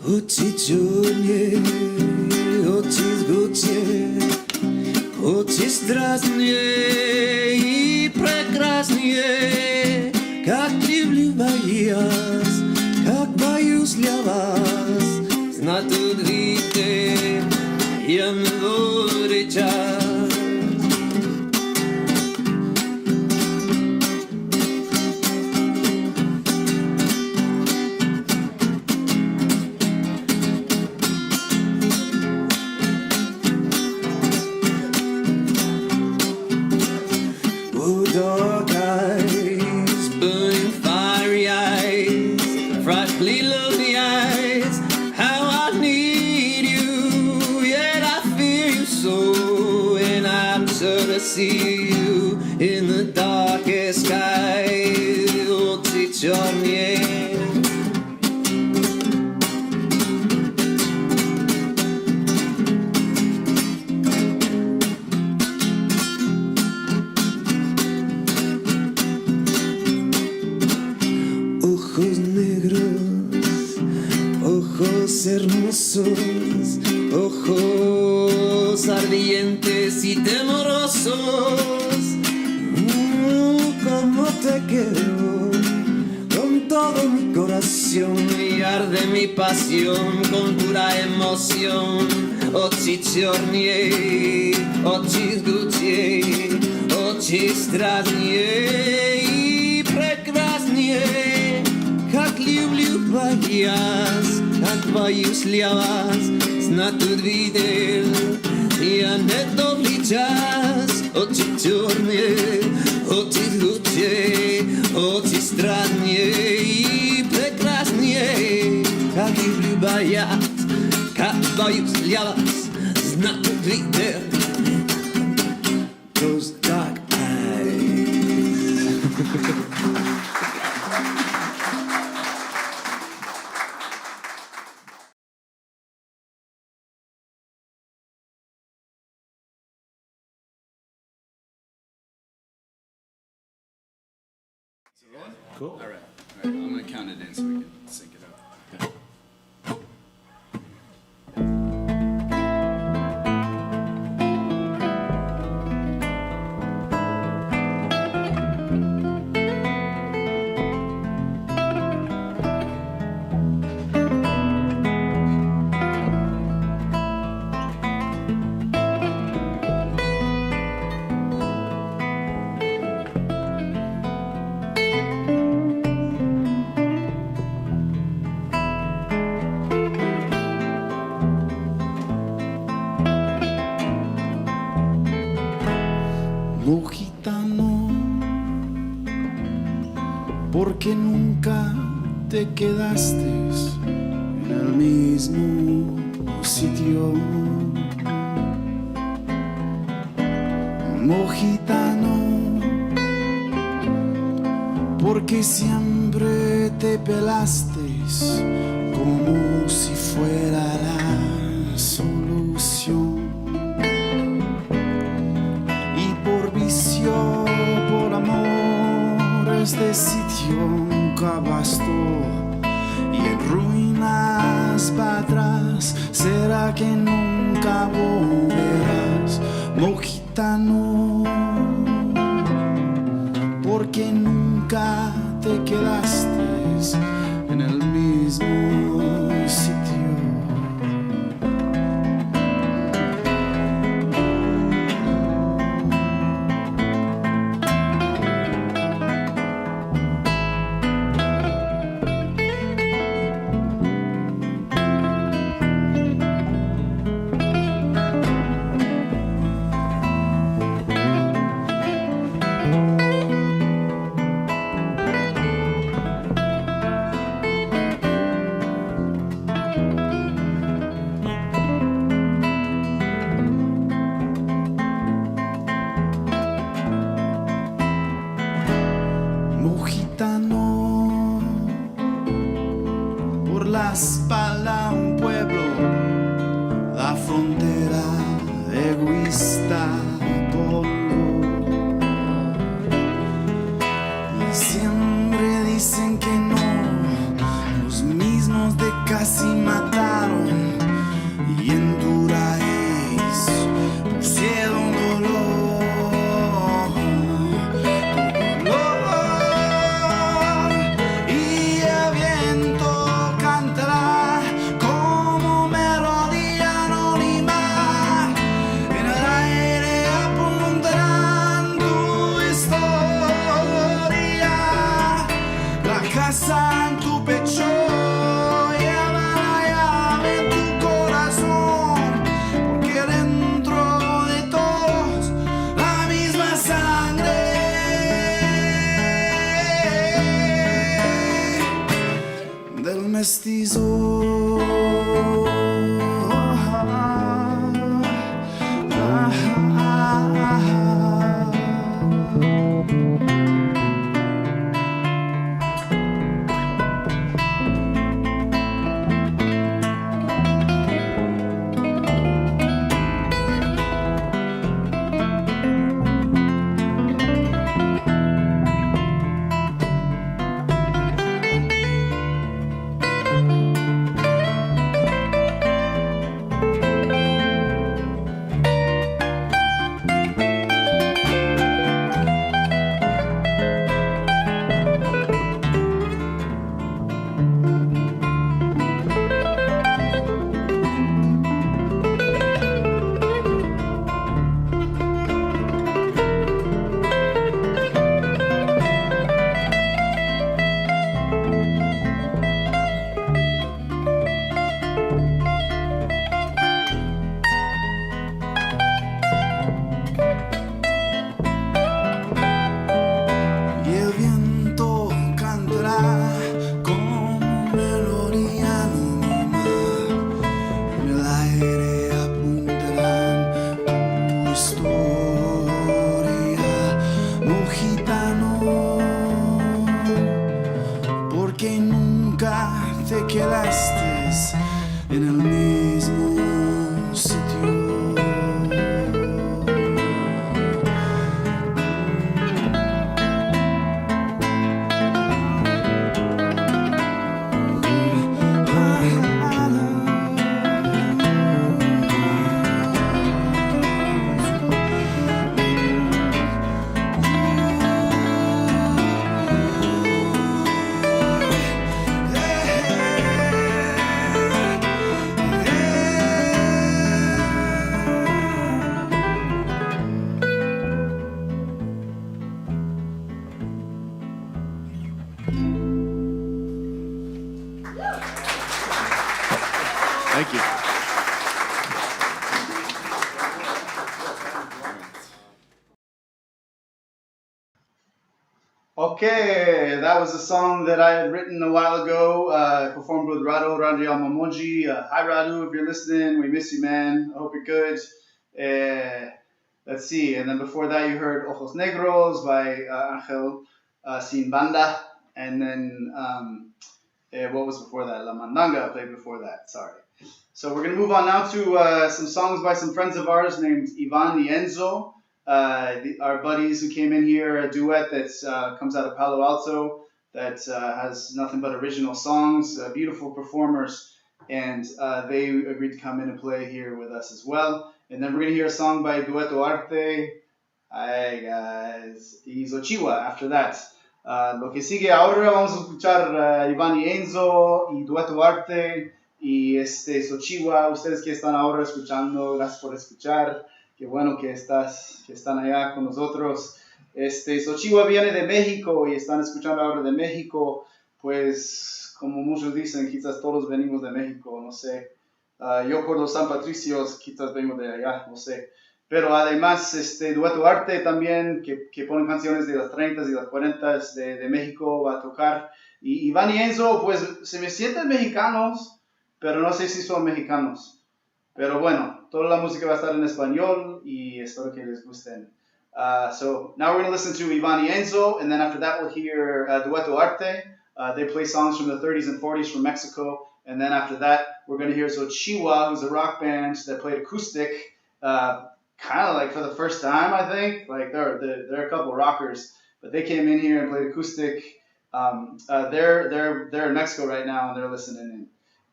Очи чернее, очи жгучее, очи страстнее и прекраснее. Как люблю вас, как боюсь для вас. Знать удивите, я не буду час. Dark eyes, burning fiery eyes, frightfully lovely eyes. How I need you, yet I fear you so, and I'm sure to see you in the darkest sky. Очи чернее. Ojos negros, ojos hermosos, ojos ardientes y temorosos. Como te quiero, con todo mi corazón, y arde mi pasión con pura emoción. Очи чернее, очи жгучее, очи страстнее и прекраснее. Как люблю вас, как боюсь для вас. Знать тут видел, я не добрый час. Очи черные, очи жгучие, очи странные и прекраснее. Как люблю вас, как боюсь для вас. Знать тут видел. Cool. All right. I'm gonna count it in so we can sync it up. Gitano, porque nunca te quedaste en el mismo sitio. Gitano, porque siempre te pelaste como si fuera la solución. Por amor este sitio nunca bastó y en ruinas para atrás será que nunca volverás, Gitano, porque nunca te quedaste en el mismo sitio. Gitano, por la espalda un pueblo, la frontera egoísta polvo. Y siempre dicen que no, los mismos de casi mataron y enduráis, pusieron dolor. En tu pecho lleva la llave en tu corazón, porque dentro de todos la misma sangre del mestizo. Porque nunca te quedaste en el mismo sitio. Okay, that was a song that I had written a while ago. Performed with Radu Mamoji. Hi Radu, if you're listening, we miss you, man. I hope you're good. Let's see, and then before that you heard Ojos Negros by Angel Sin Banda, and then what was before that? La Mandanga played before that. Sorry. So we're gonna move on now to some songs by some friends of ours named Ivan and Enzo. Our buddies who came in here, a duet that comes out of Palo Alto that has nothing but original songs, beautiful performers, and they agreed to come in and play here with us as well. And then we're going to hear a song by Dueto Arte, hi guys, y Xochihua after that. Lo que sigue ahora vamos a escuchar Iván y Enzo y Dueto Arte y Xochihua. Ustedes que están ahora escuchando, gracias por escuchar. Qué bueno que están allá con nosotros. Xochihua viene de México y están escuchando ahora de México. Pues, como muchos dicen, quizás todos venimos de México, no sé. Yo por los San Patricios, quizás vengo de allá, no sé. Pero además, Dueto Arte también, que ponen canciones de las 30 y las 40 de México, va a tocar. Y Iván y Enzo, pues, se me sienten mexicanos, pero no sé si son mexicanos. Pero bueno, toda la música va a estar en español y espero que les gusten. So now we're going to listen to Iván y Enzo, and then after that we'll hear Dueto Arte. They play songs from the 30s and 40s from Mexico. And then after that, we're going to hear Xochihua, who's a rock band that played acoustic, kind of like for the first time, I think. Like they're a couple rockers, but they came in here and played acoustic. They're in Mexico right now and they're listening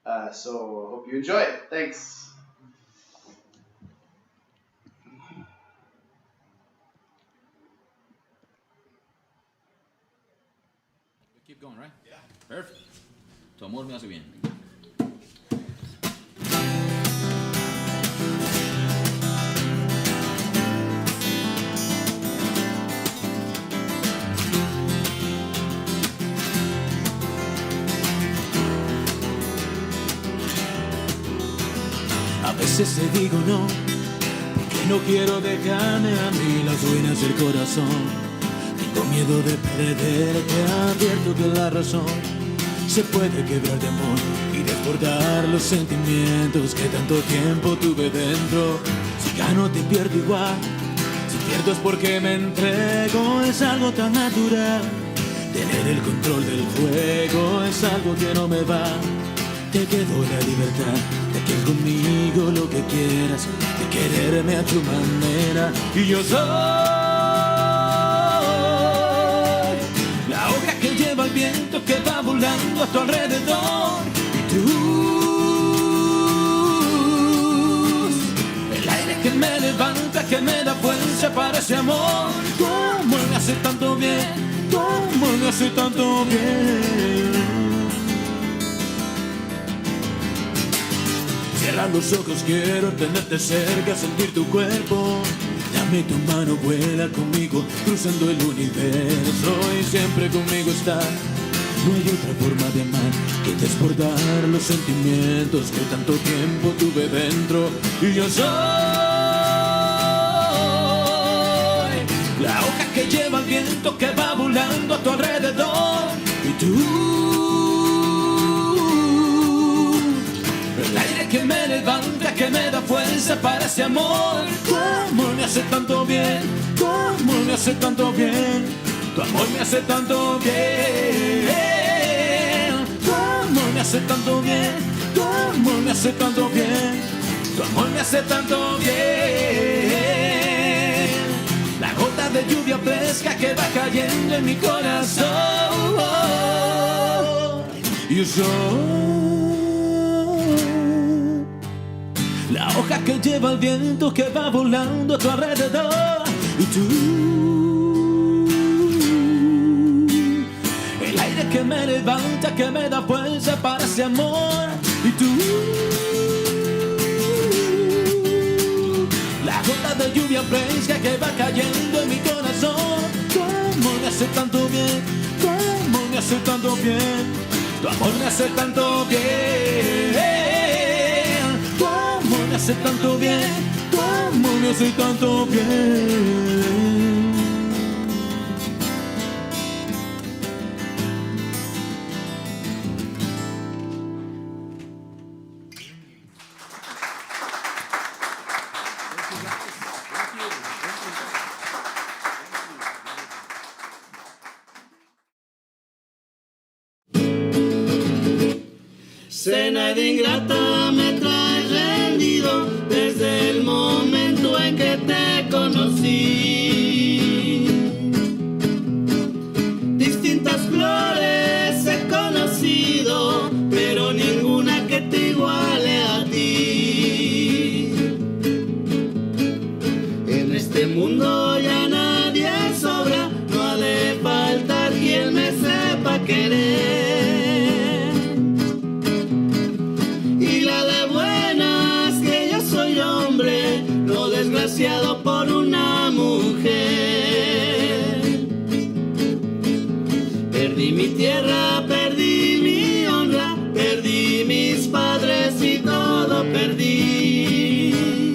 in. So hope you enjoy it. Thanks. Keep going, right? Yeah. Perfect. Tu amor me hace bien. A veces te digo no, porque no quiero dejarme a mí las ruinas del corazón. Tengo miedo de perderte, advierto que la razón se puede quebrar de amor y desbordar los sentimientos que tanto tiempo tuve dentro. Si gano te pierdo igual, si pierdo es porque me entrego, es algo tan natural. Tener el control del juego es algo que no me va. Te quedo la libertad de que conmigo lo que quieras, de quererme a tu manera. Y yo soy la hoja que lleva el viento que va volando a tu alrededor. Y tú, el aire que me levanta, que me da fuerza para ese amor. Cómo me hace tanto bien, cómo me hace tanto bien. Cierra los ojos, quiero tenerte cerca, sentir tu cuerpo. Dame tu mano, vuela conmigo, cruzando el universo y siempre conmigo estás. No hay otra forma de amar que desbordar los sentimientos que tanto tiempo tuve dentro. Y yo soy la hoja que lleva el viento que va volando a tu alrededor. Y tú, el aire que me levanta, que me da fuerza para ese amor. Cómo me hace tanto bien, cómo me hace tanto bien. Tu amor me hace tanto bien. Cómo me hace tanto bien, cómo me hace tanto bien. Tu amor me hace tanto bien. La gota de lluvia fresca que va cayendo en mi corazón. Yo soy la hoja que lleva el viento que va volando a tu alrededor. Y tú, el aire que me levanta, que me da fuerza para ese amor. Y tú, la gota de lluvia fresca que va cayendo en mi corazón. Cómo me hace tanto bien, cómo me hace tanto bien. Tu amor me hace tanto bien. Me hace tanto bien, cómo me hace tanto bien. Cena de ingrata me trae rendido desde el momento en que te conocí. Distintas flores he conocido, pero ninguna que te iguale a ti. En este mundo ya nadie sobra, no ha de faltar quien me sepa querer. Desgraciado por una mujer. Perdí mi tierra, perdí mi honra, perdí mis padres y todo perdí.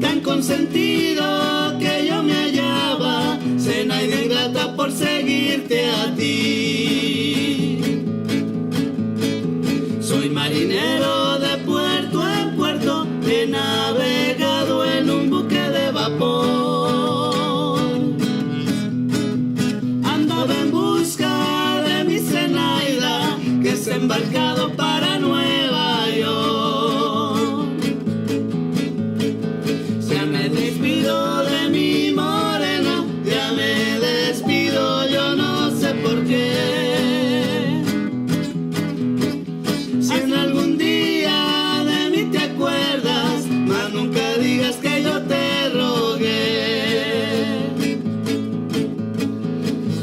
Tan consentido que yo me hallaba, cena y de ingrata por seguirte a ti. Soy marinero de puerto en puerto, he navegado en un buque de vapor. Andaba en busca de mi Zenaida, que se ha embarcado para Nueva York. Ya me despido de mi morena, ya me despido, yo no sé por qué. Si en algún día de mí te acuerdas, mas nunca digas que yo te rogué.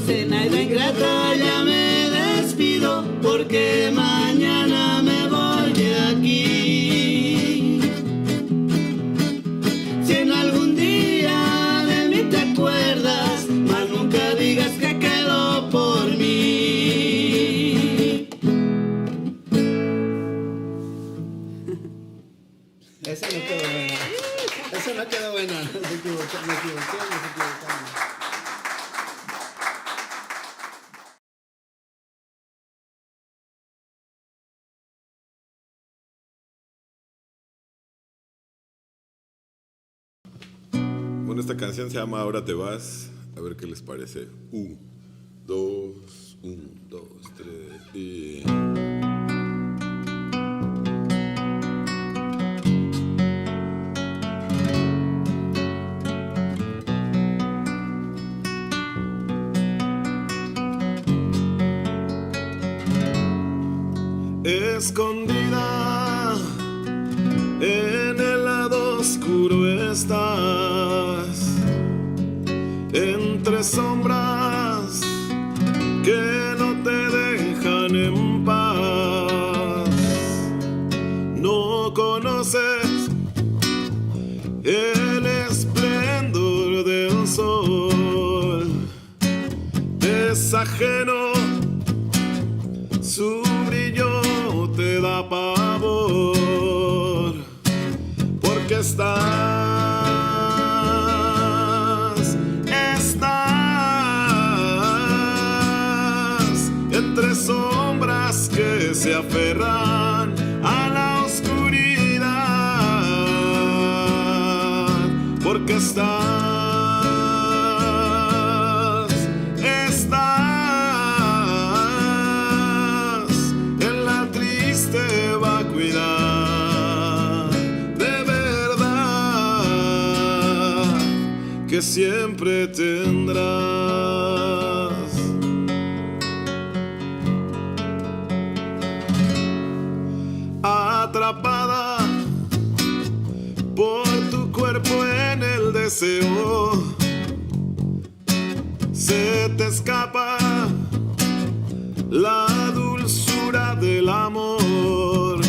Zenaida ingrata, ya me despido, porque mañana me voy de aquí. Si en algún día de mí te acuerdas, mas nunca digas que quedó por mí. Esa no quedó buena. Esa no quedó buena. Me equivoqué. Bueno, esta canción se llama Ahora te vas. A ver qué les parece. 1, 2, 1, 2, 3 y... Escondida en el lado oscuro estás, entre sombras que no te dejan en paz. No conoces el esplendor del sol, es ajeno su brillo, te da pavor, porque estás entre sombras que se aferran a la oscuridad, porque estás en la triste vacuidad de verdad que siempre tendrás. Atrapada por tu cuerpo en el deseo, se te escapa la dulzura del amor.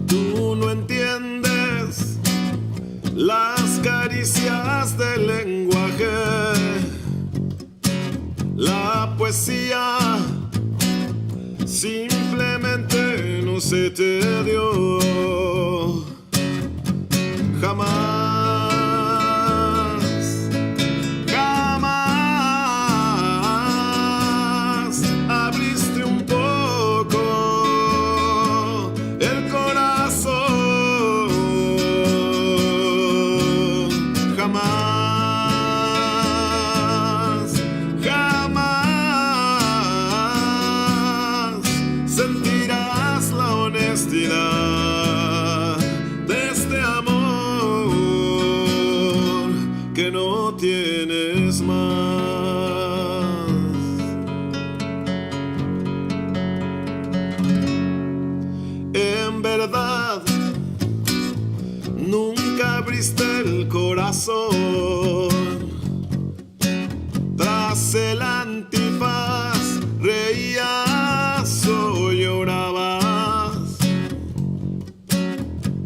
Tú no entiendes las caricias del lenguaje, la poesía simplemente no se te dio jamás, jamás abriste un poco el corazón tienes más. En verdad, nunca abriste el corazón. Tras el antifaz reías o llorabas.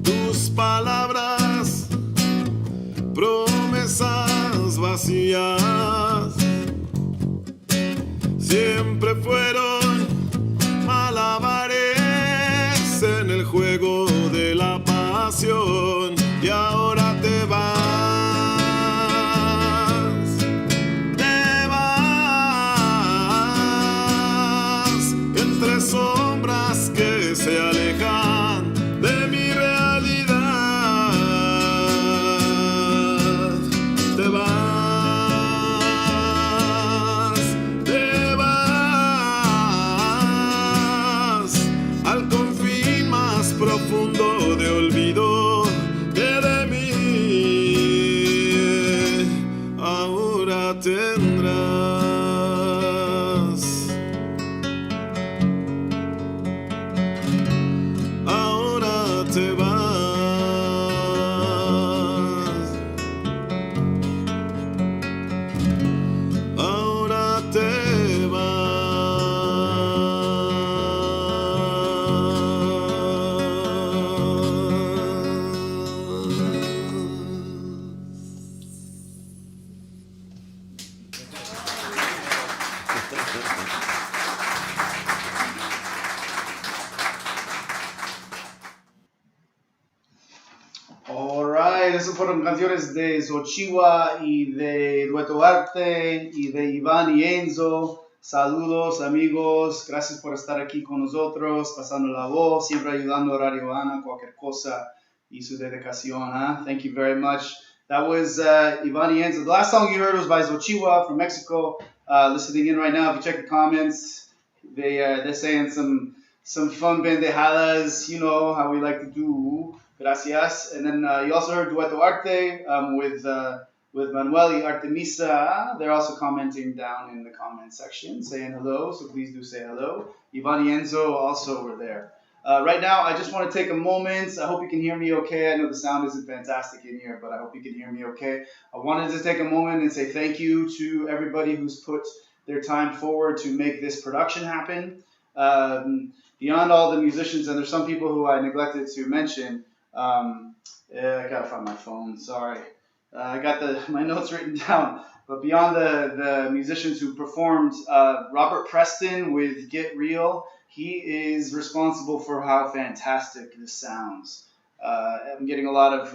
Tus palabras, promesas vacías, siempre fueron malabares en el juego de la pasión. Y ahora te vas. Sombras que se alejan de mi realidad. Te vas al confín más profundo de olvido que de mí ahora tendrás. Te vas, ahora te vas. Alright, esas fueron canciones de Xochihua y de Dueto Arte y de Iván y Enzo. Saludos amigos, gracias por estar aquí con nosotros, pasando la voz, siempre ayudando a Radio Habana, cualquier cosa y su dedicación. Thank you very much. That was Iván y Enzo. The last song you heard was by Xochihua from Mexico. Listening in right now, if you check the comments, they're saying some fun bendejadas, you know how we like to do. Gracias. And then you also heard Dueto Arte with Manuel y Artemisa. They're also commenting down in the comment section, saying hello, so please do say hello. Ivan y Enzo also were there. Right now, I just want to take a moment. I hope you can hear me okay. I know the sound isn't fantastic in here, but I hope you can hear me okay. I wanted to take a moment and say thank you to everybody who's put their time forward to make this production happen. Beyond all the musicians, and there's some people who I neglected to mention. I gotta find my phone, sorry. I got my notes written down. But beyond the musicians who performed, Robert Preston with Get Real, he is responsible for how fantastic this sounds. I'm getting a lot of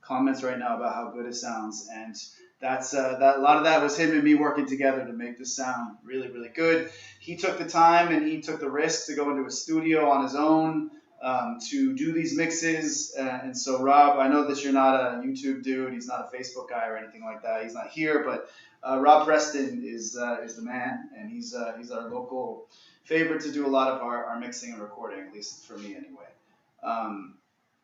comments right now about how good it sounds, and that's a lot of that was him and me working together to make this sound really, really good. He took the time and he took the risk to go into a studio on his own to do these mixes. And so, Rob, I know that you're not a YouTube dude. He's not a Facebook guy or anything like that. He's not here, but Rob Preston is the man, and he's our local favorite to do a lot of our mixing and recording, at least for me anyway.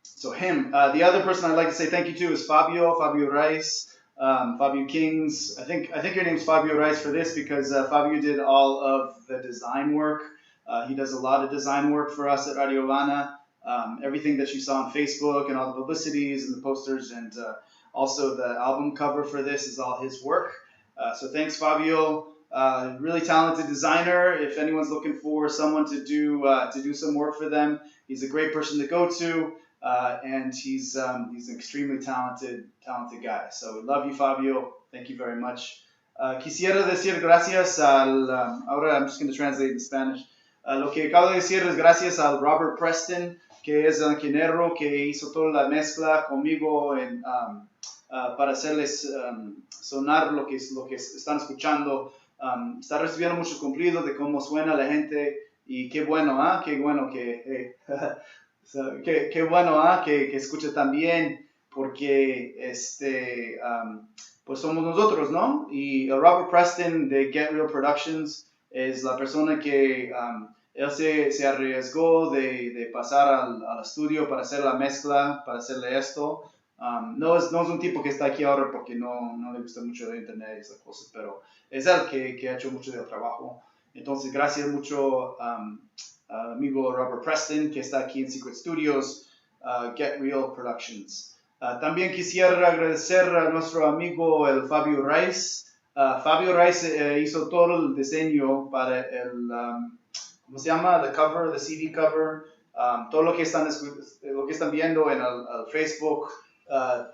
So him. The other person I'd like to say thank you to is Fabio Rice. Fabio Kings. I think your name's Fabio Rice for this because Fabio did all of the design work. He does a lot of design work for us at Radio Habana. Everything that you saw on Facebook and all the publicities and the posters and also the album cover for this is all his work. So thanks, Fabio. Really talented designer. If anyone's looking for someone to do some work for them, he's a great person to go to. And he's an extremely talented guy. So we love you, Fabio. Thank you very much. Quisiera decir gracias al, ahora I'm just going to translate in Spanish. Lo que acabo de decir es gracias al Robert Preston, que es el ingeniero que hizo toda la mezcla conmigo para hacerles sonar lo que están escuchando. Está recibiendo mucho cumplido de cómo suena la gente y qué bueno, qué bueno que... qué bueno que escuche tan bien porque pues somos nosotros, ¿no? Y Robert Preston de Get Real Productions es la persona que él se arriesgó de pasar al estudio para hacer la mezcla, para hacerle esto. No es un tipo que está aquí ahora porque no le gusta mucho de internet y esas cosas, pero es él que ha hecho mucho del trabajo. Entonces, gracias mucho al amigo Robert Preston, que está aquí en Secret Studios, Get Real Productions. También quisiera agradecer a nuestro amigo el Fabio Rice. Fabio Rice hizo todo el diseño para el, ¿cómo se llama? The cover, the CD cover. Todo lo que están viendo en el Facebook,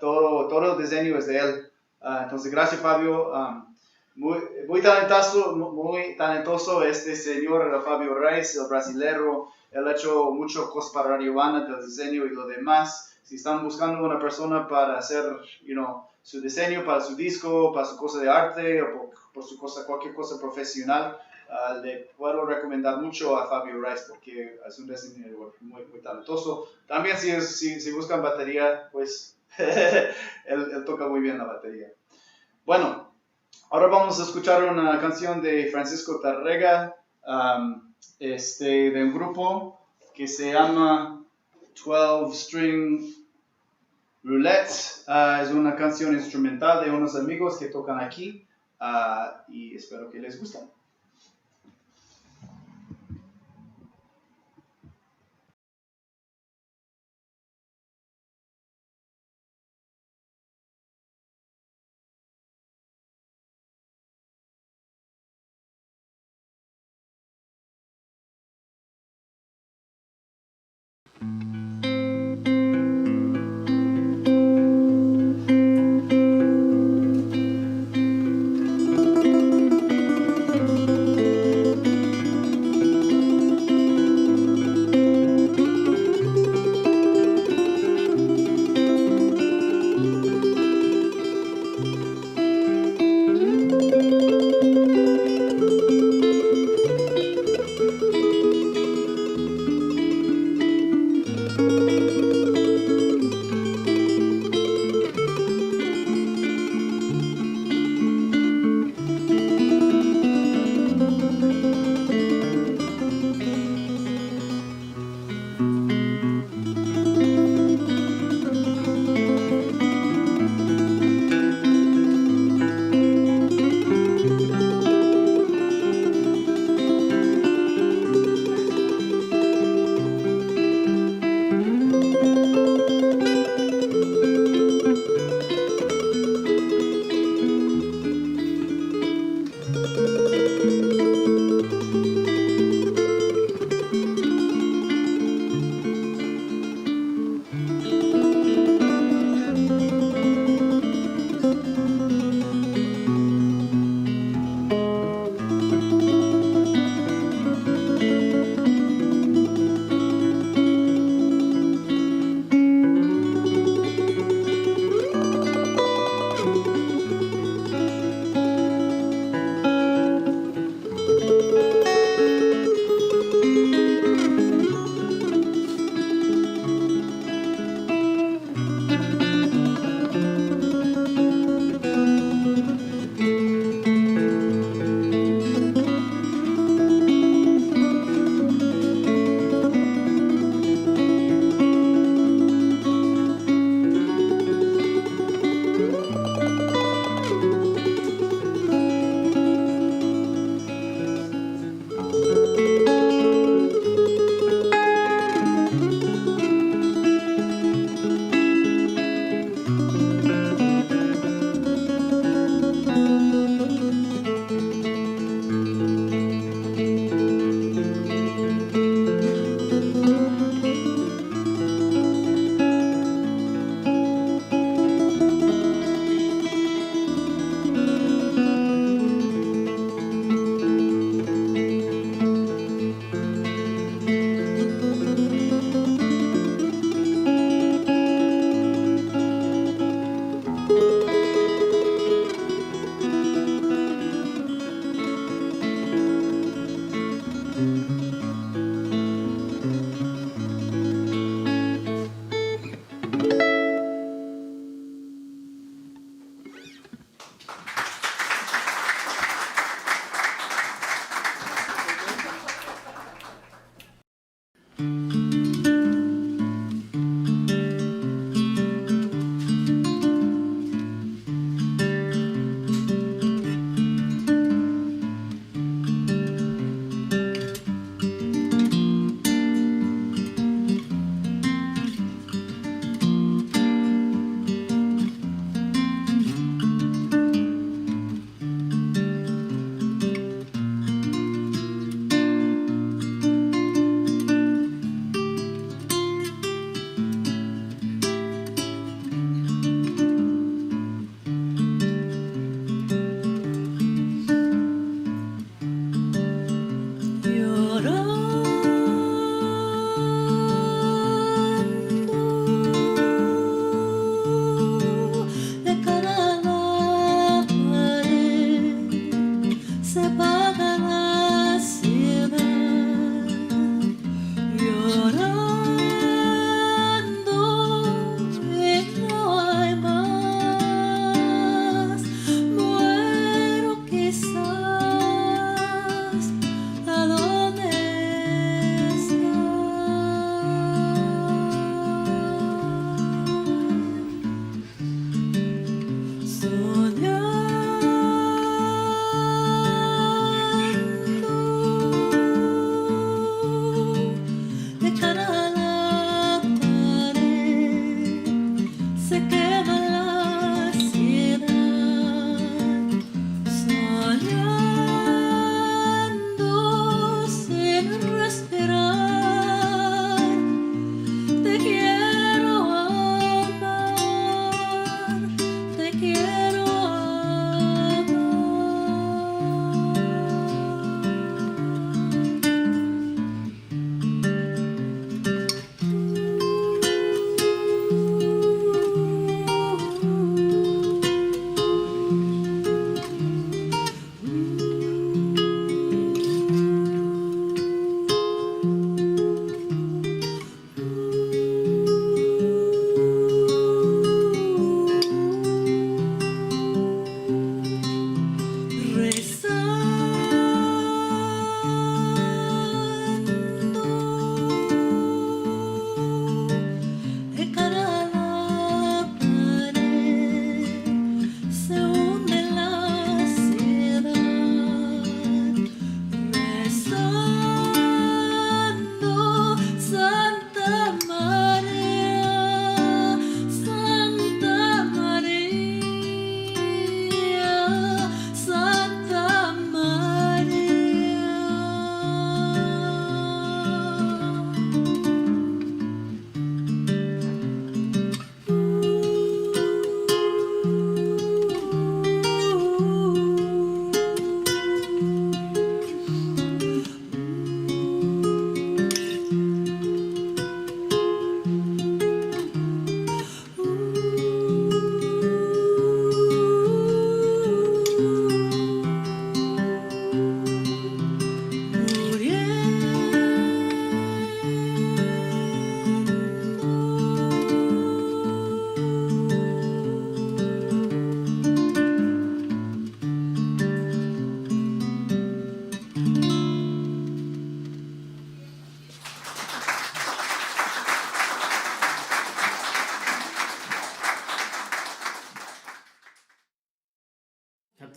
todo el diseño es de él. Entonces, gracias Fabio. Muy talentoso este señor Fabio Reis, el brasilero. Él ha hecho muchas cosas para Radio Habana, del diseño y lo demás. Si están buscando una persona para hacer su diseño para su disco, para su cosa de arte o por su cosa, cualquier cosa profesional, le puedo recomendar mucho a Fabio Rice porque es un diseñador muy talentoso. También si buscan batería, pues él toca muy bien la batería. Bueno, ahora vamos a escuchar una canción de Francisco Tarrega, de un grupo que se llama 12 String Roulette. Es una canción instrumental de unos amigos que tocan aquí y espero que les guste.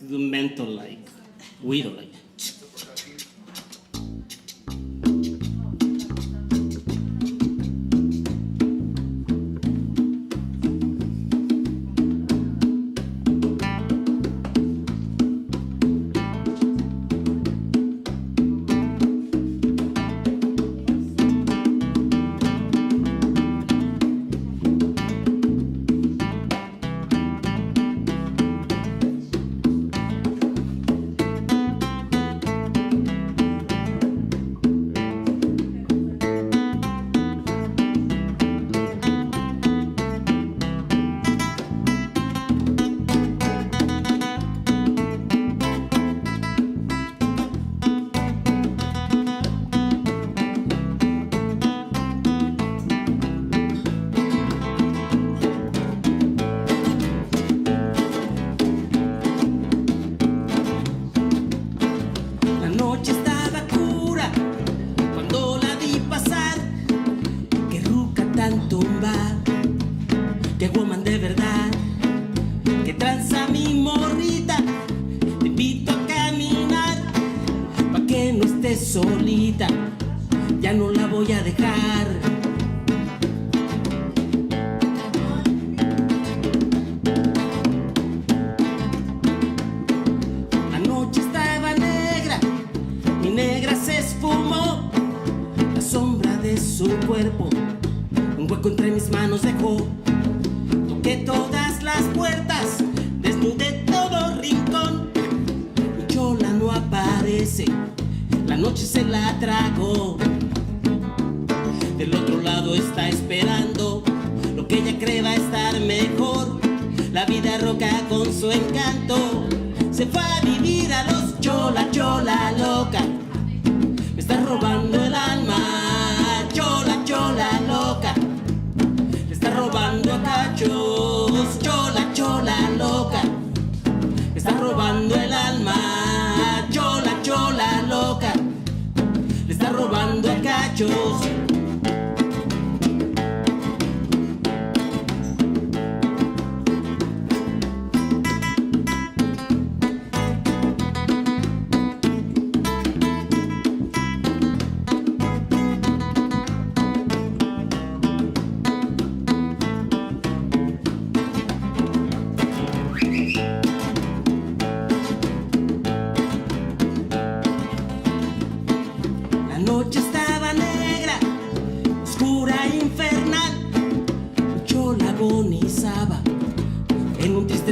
do mental like guido like. Solita, ya no la voy a dejar. Anoche estaba negra, mi negra se esfumó, la sombra de su cuerpo, un hueco entre mis manos dejó. Toqué todas las puertas, desnudé todo rincón, mi chola no aparece. La noche se la tragó. Del otro lado está esperando lo que ella cree va a estar mejor. La vida roca con su encanto se fue a vivir a los chola, chola loca. Me está robando el alma, chola, chola loca. Me está robando a cachos, chola, chola loca. Me está robando el alma, chola, chola loca. Le está robando a cachos.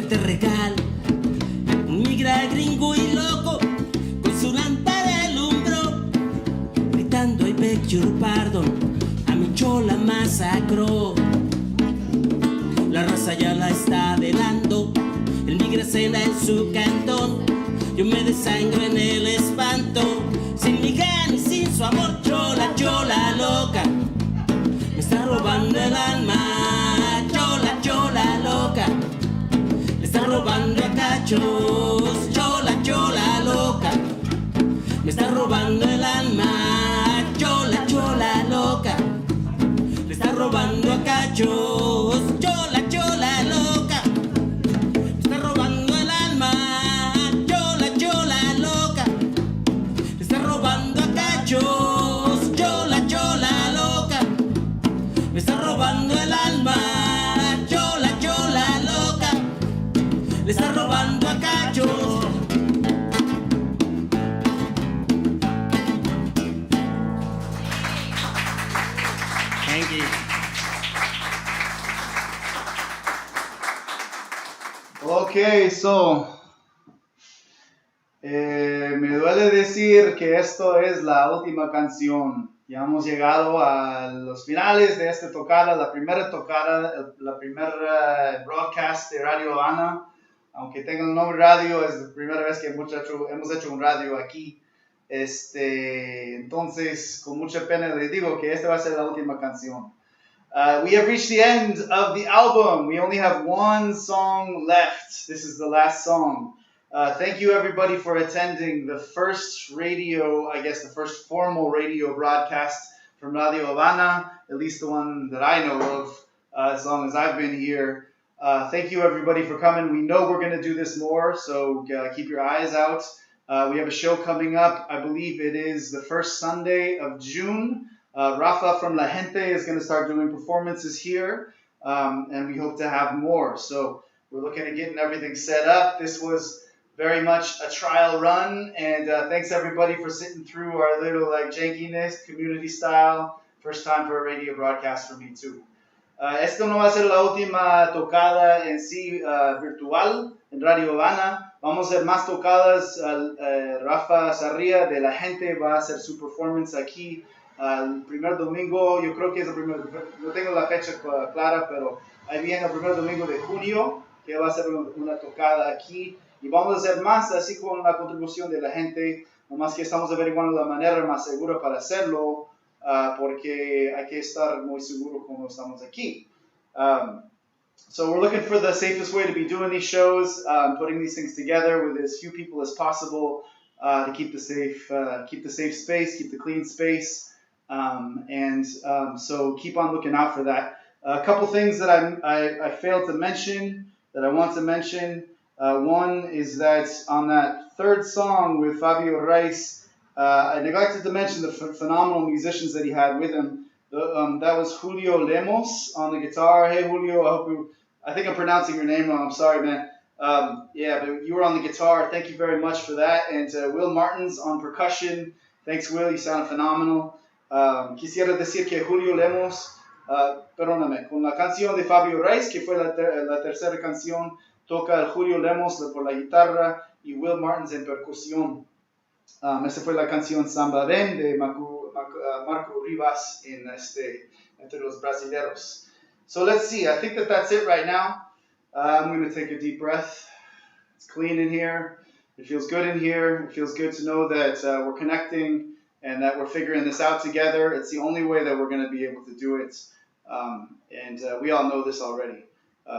Te regalo un migra gringo y loco con su lámpara alumbró, gritando I beg your pardon, a mi chola masacró. La raza ya la está velando, el migra cena en su cantón. Yo me desangro en el espanto, sin mi gan y sin su amor. Chola, chola loca, me está robando el alma. Chola, chola loca, me está robando a cachos, chola, chola loca. Me está robando el alma, chola, chola loca. Me está robando a cachos, chola, chola loca. Me está robando el alma, chola, chola loca. Me está robando a cachos, chola, chola loca. Me está robando el alma, chola, chola loca. Le está robando a cachos. Thank you. Okay, so me duele decir que esto es la última canción. Ya hemos llegado a los finales de esta tocada, la primera broadcast de Radio Habana. Aunque tenga el nombre radio, es la primera vez que hemos hecho un radio aquí. Entonces, con mucha pena le digo que esta va a ser la última canción. We have reached the end of the album. We only have one song left. This is the last song. Thank you everybody for attending the first the first formal radio broadcast from Radio Habana, at least the one that I know of, as long as I've been here. Thank you, everybody, for coming. We know we're going to do this more, so keep your eyes out. We have a show coming up. I believe it is the first Sunday of June. Rafa from La Gente is going to start doing performances here, and we hope to have more. So we're looking at getting everything set up. This was very much a trial run, and thanks, everybody, for sitting through our little jankiness, community style. First time for a radio broadcast for me, too. Esto no va a ser la última tocada en sí virtual en Radio Habana. Vamos a hacer más tocadas. Rafa Sarria de La Gente va a hacer su performance aquí el primer domingo. Yo creo que es el primer, no tengo la fecha clara, pero ahí viene el primer domingo de junio, que va a ser una tocada aquí. Y vamos a hacer más así con la contribución de la gente, nomás que estamos averiguando la manera más segura para hacerlo. Porque hay que estar muy seguro como estamos aquí. So we're looking for the safest way to be doing these shows, putting these things together with as few people as possible to keep the safe space, keep the clean space, so keep on looking out for that. A couple things that I failed to mention that I want to mention. One is that on that third song with Fabio Reis, I neglected to mention the phenomenal musicians that he had with him. That was Julio Lemos on the guitar. Hey, Julio, I think I'm pronouncing your name wrong. I'm sorry, man. But you were on the guitar. Thank you very much for that. And Will Martins on percussion. Thanks, Will. You sound phenomenal. Quisiera decir que Julio Lemos, perdóname, con la canción de Fabio Reis, que fue la tercera canción, toca Julio Lemos por la guitarra y Will Martins en percusión. Esta fue la canción Samba Ben de Marco Rivas entre los brasileros. So let's see. I think that's it right now. I'm going to take a deep breath. It's clean in here. It feels good in here. It feels good to know that we're connecting and that we're figuring this out together. It's the only way that we're going to be able to do it. And we all know this already.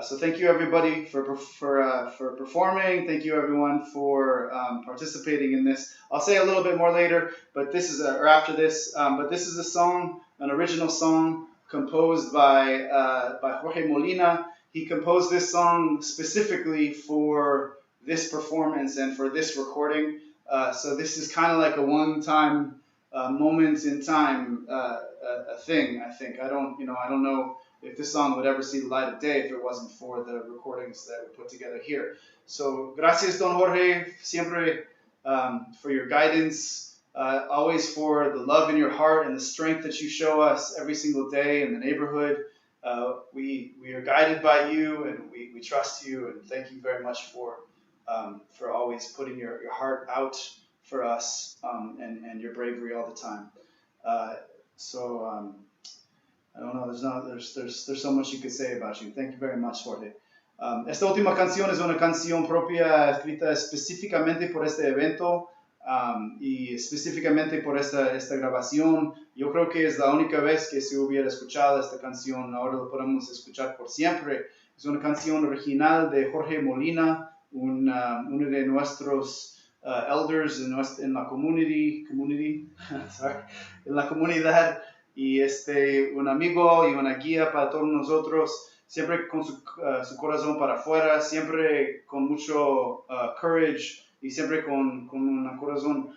So thank you, everybody, for performing. Thank you, everyone, for participating in this. I'll say a little bit more later, but this is or after this. But this is a song, an original song composed by Jorge Molina. He composed this song specifically for this performance and for this recording. So this is kind of like a one-time moment in time a thing. I think I don't know if this song would ever see the light of day if it wasn't for the recordings that we put together here. So, gracias, Don Jorge, siempre for your guidance, always for the love in your heart and the strength that you show us every single day in the neighborhood. We are guided by you, and we trust you, and thank you very much for always putting your heart out for us and your bravery all the time. I don't know, there's so much you could say about you. Thank you very much, Jorge. Esta última canción es una canción propia escrita específicamente por este evento y específicamente por esta grabación. Yo creo que es la única vez que se hubiera escuchado esta canción. Ahora lo podemos escuchar por siempre. Es una canción original de Jorge Molina, uno de nuestros elders en la en la comunidad. Y un amigo y una guía para todos nosotros, siempre con su corazón para afuera, siempre con mucho courage y siempre con un corazón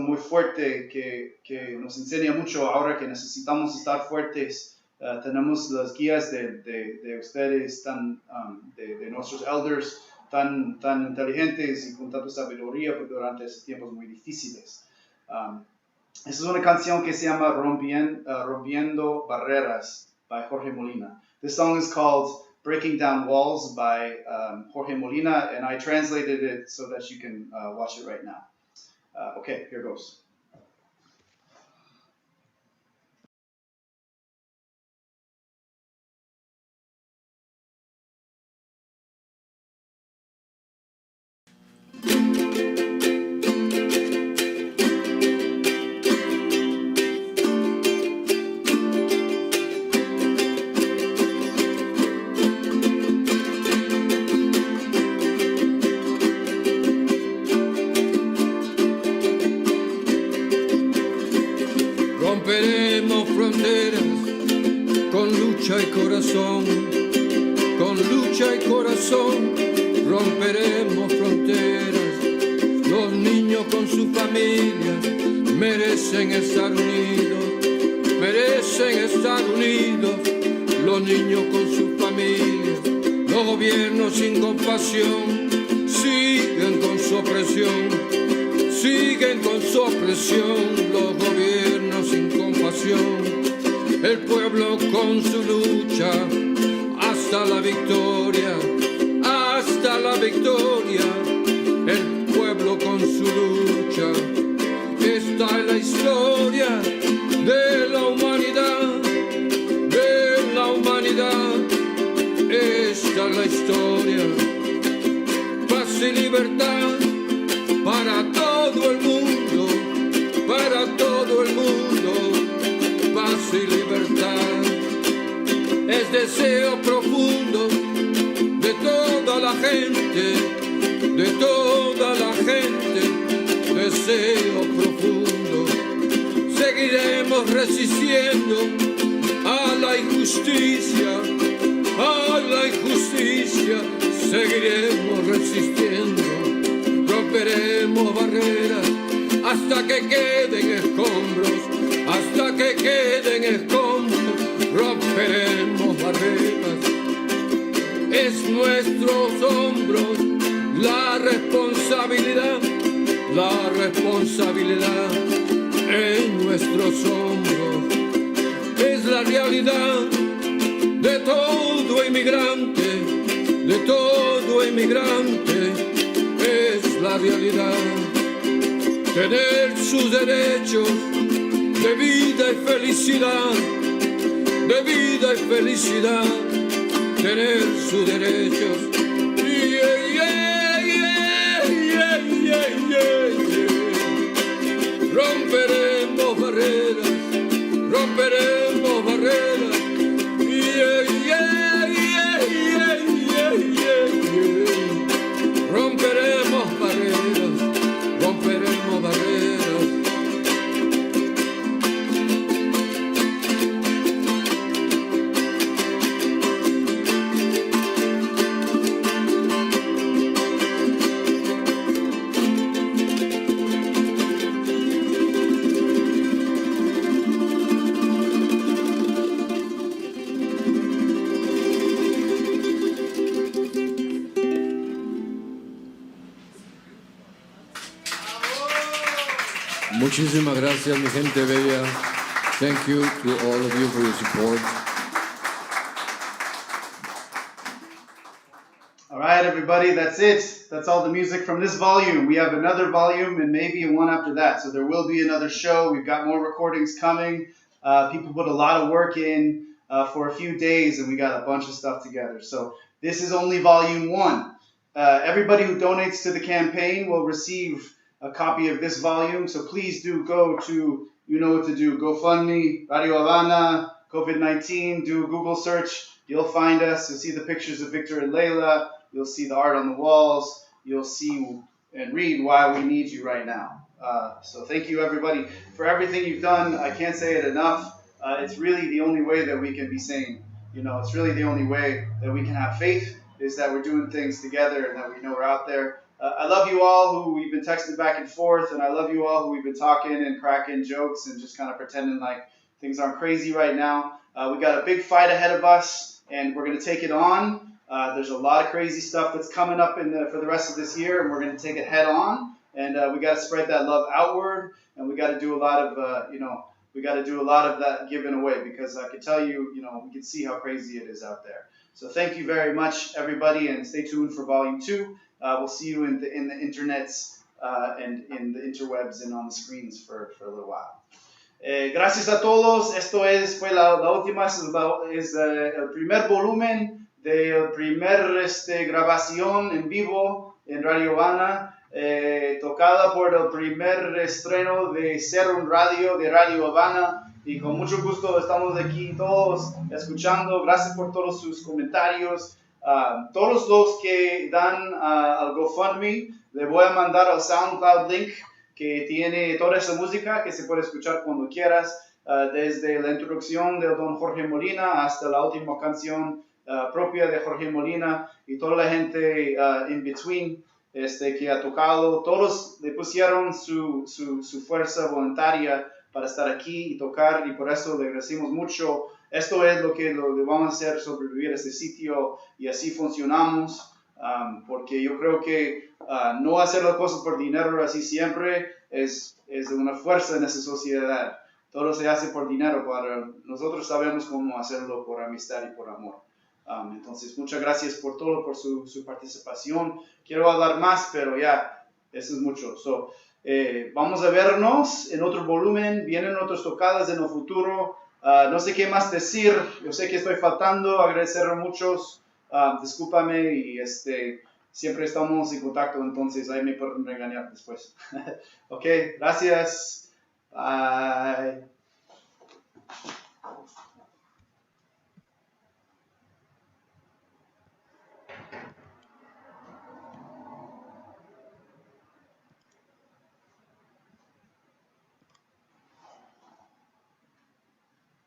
muy fuerte que nos enseña mucho ahora que necesitamos estar fuertes. Tenemos las guías de ustedes, de nuestros elders, tan inteligentes y con tanta sabiduría durante esos tiempos muy difíciles. Esta es una canción que se llama Rompiendo Barreras by Jorge Molina. This song is called Breaking Down Walls by Jorge Molina, and I translated it so that you can watch it right now. Okay, here goes. Romperemos fronteras con lucha y corazón, con corazón, romperemos fronteras. Los niños con sus familias merecen estar unidos, merecen estar unidos. Los niños con sus familias, los gobiernos sin compasión siguen con su opresión, siguen con su opresión. Los gobiernos sin compasión, el pueblo con su lucha hasta la victoria, hasta la victoria. El pueblo con su lucha. Esta es la historia de la humanidad, de la humanidad. Esta es la historia. Paz y libertad para todo el mundo, para todo el mundo. Paz y libertad es deseo profundo de toda la gente, de toda la gente, deseo profundo. Seguiremos resistiendo a la injusticia, a la injusticia. Seguiremos resistiendo, romperemos barreras hasta que queden escombros, hasta que queden escombros. Romperemos barreras. Es nuestros hombros la responsabilidad, la responsabilidad en nuestros hombros. Es la realidad de todo inmigrante, de todo inmigrante. Es la realidad. Tener sus derechos de vida y felicidad, de vida y felicidad. Tener sus derechos. Yeah, yeah, yeah, yeah, yeah, yeah, yeah. Romperemos barreras, romperemos barreras. Yeah, yeah, yeah, yeah, yeah, yeah, yeah. Romperemos barreras, romperemos barreras. Muchísimas gracias, mi gente bella. Thank you to all of you for your support. All right, everybody, that's it. That's all the music from this volume. We have another volume and maybe one after that. So there will be another show. We've got more recordings coming. People put a lot of work in for a few days, and we got a bunch of stuff together. So this is only volume 1. Everybody who donates to the campaign will receive a copy of this volume. So please do go to, you know what to do, GoFundMe, Radio Habana, COVID-19, do a Google search. You'll find us. You'll see the pictures of Victor and Layla. You'll see the art on the walls. You'll see and read why we need you right now. So thank you, everybody, for everything you've done. I can't say it enough. It's really the only way that we can be sane. You know, it's really the only way that we can have faith, is that we're doing things together and that we know we're out there. I love you all who we've been texting back and forth, and I love you all who we've been talking and cracking jokes and just kind of pretending like things aren't crazy right now. We got a big fight ahead of us, and we're going to take it on. There's a lot of crazy stuff that's coming up for the rest of this year, and we're going to take it head on. And we got to spread that love outward, and we got to do a lot of, we got to do a lot of that giving away, because I can tell you, we can see how crazy it is out there. So thank you very much, everybody, and stay tuned for Volume 2. We'll see you in the internets and in the interwebs and on the screens for a little while. Gracias a todos. Esto fue la última, es el primer volumen de la primera grabación en vivo en Radio Habana, tocada por el primer estreno de Ser un Radio de Radio Habana. Y con mucho gusto estamos aquí todos escuchando. Gracias por todos sus comentarios. Todos los que dan al GoFundMe, le voy a mandar al SoundCloud link que tiene toda esa música que se puede escuchar cuando quieras, desde la introducción de Don Jorge Molina hasta la última canción propia de Jorge Molina y toda la gente in between que ha tocado. Todos le pusieron su fuerza voluntaria para estar aquí y tocar, y por eso le agradecemos mucho. Esto es lo que vamos a hacer, sobrevivir a este sitio, y así funcionamos, porque yo creo que no hacer las cosas por dinero así siempre es una fuerza en esta sociedad. Todo se hace por dinero, pero nosotros sabemos cómo hacerlo por amistad y por amor. Entonces, muchas gracias por todo, por su participación. Quiero hablar más, pero ya, eso es mucho. Vamos a vernos en otro volumen, vienen otras tocadas en el futuro. No sé qué más decir, yo sé que estoy faltando, agradecer a muchos, discúlpame, y siempre estamos en contacto, entonces ahí me pueden regañar después. Ok, gracias, bye.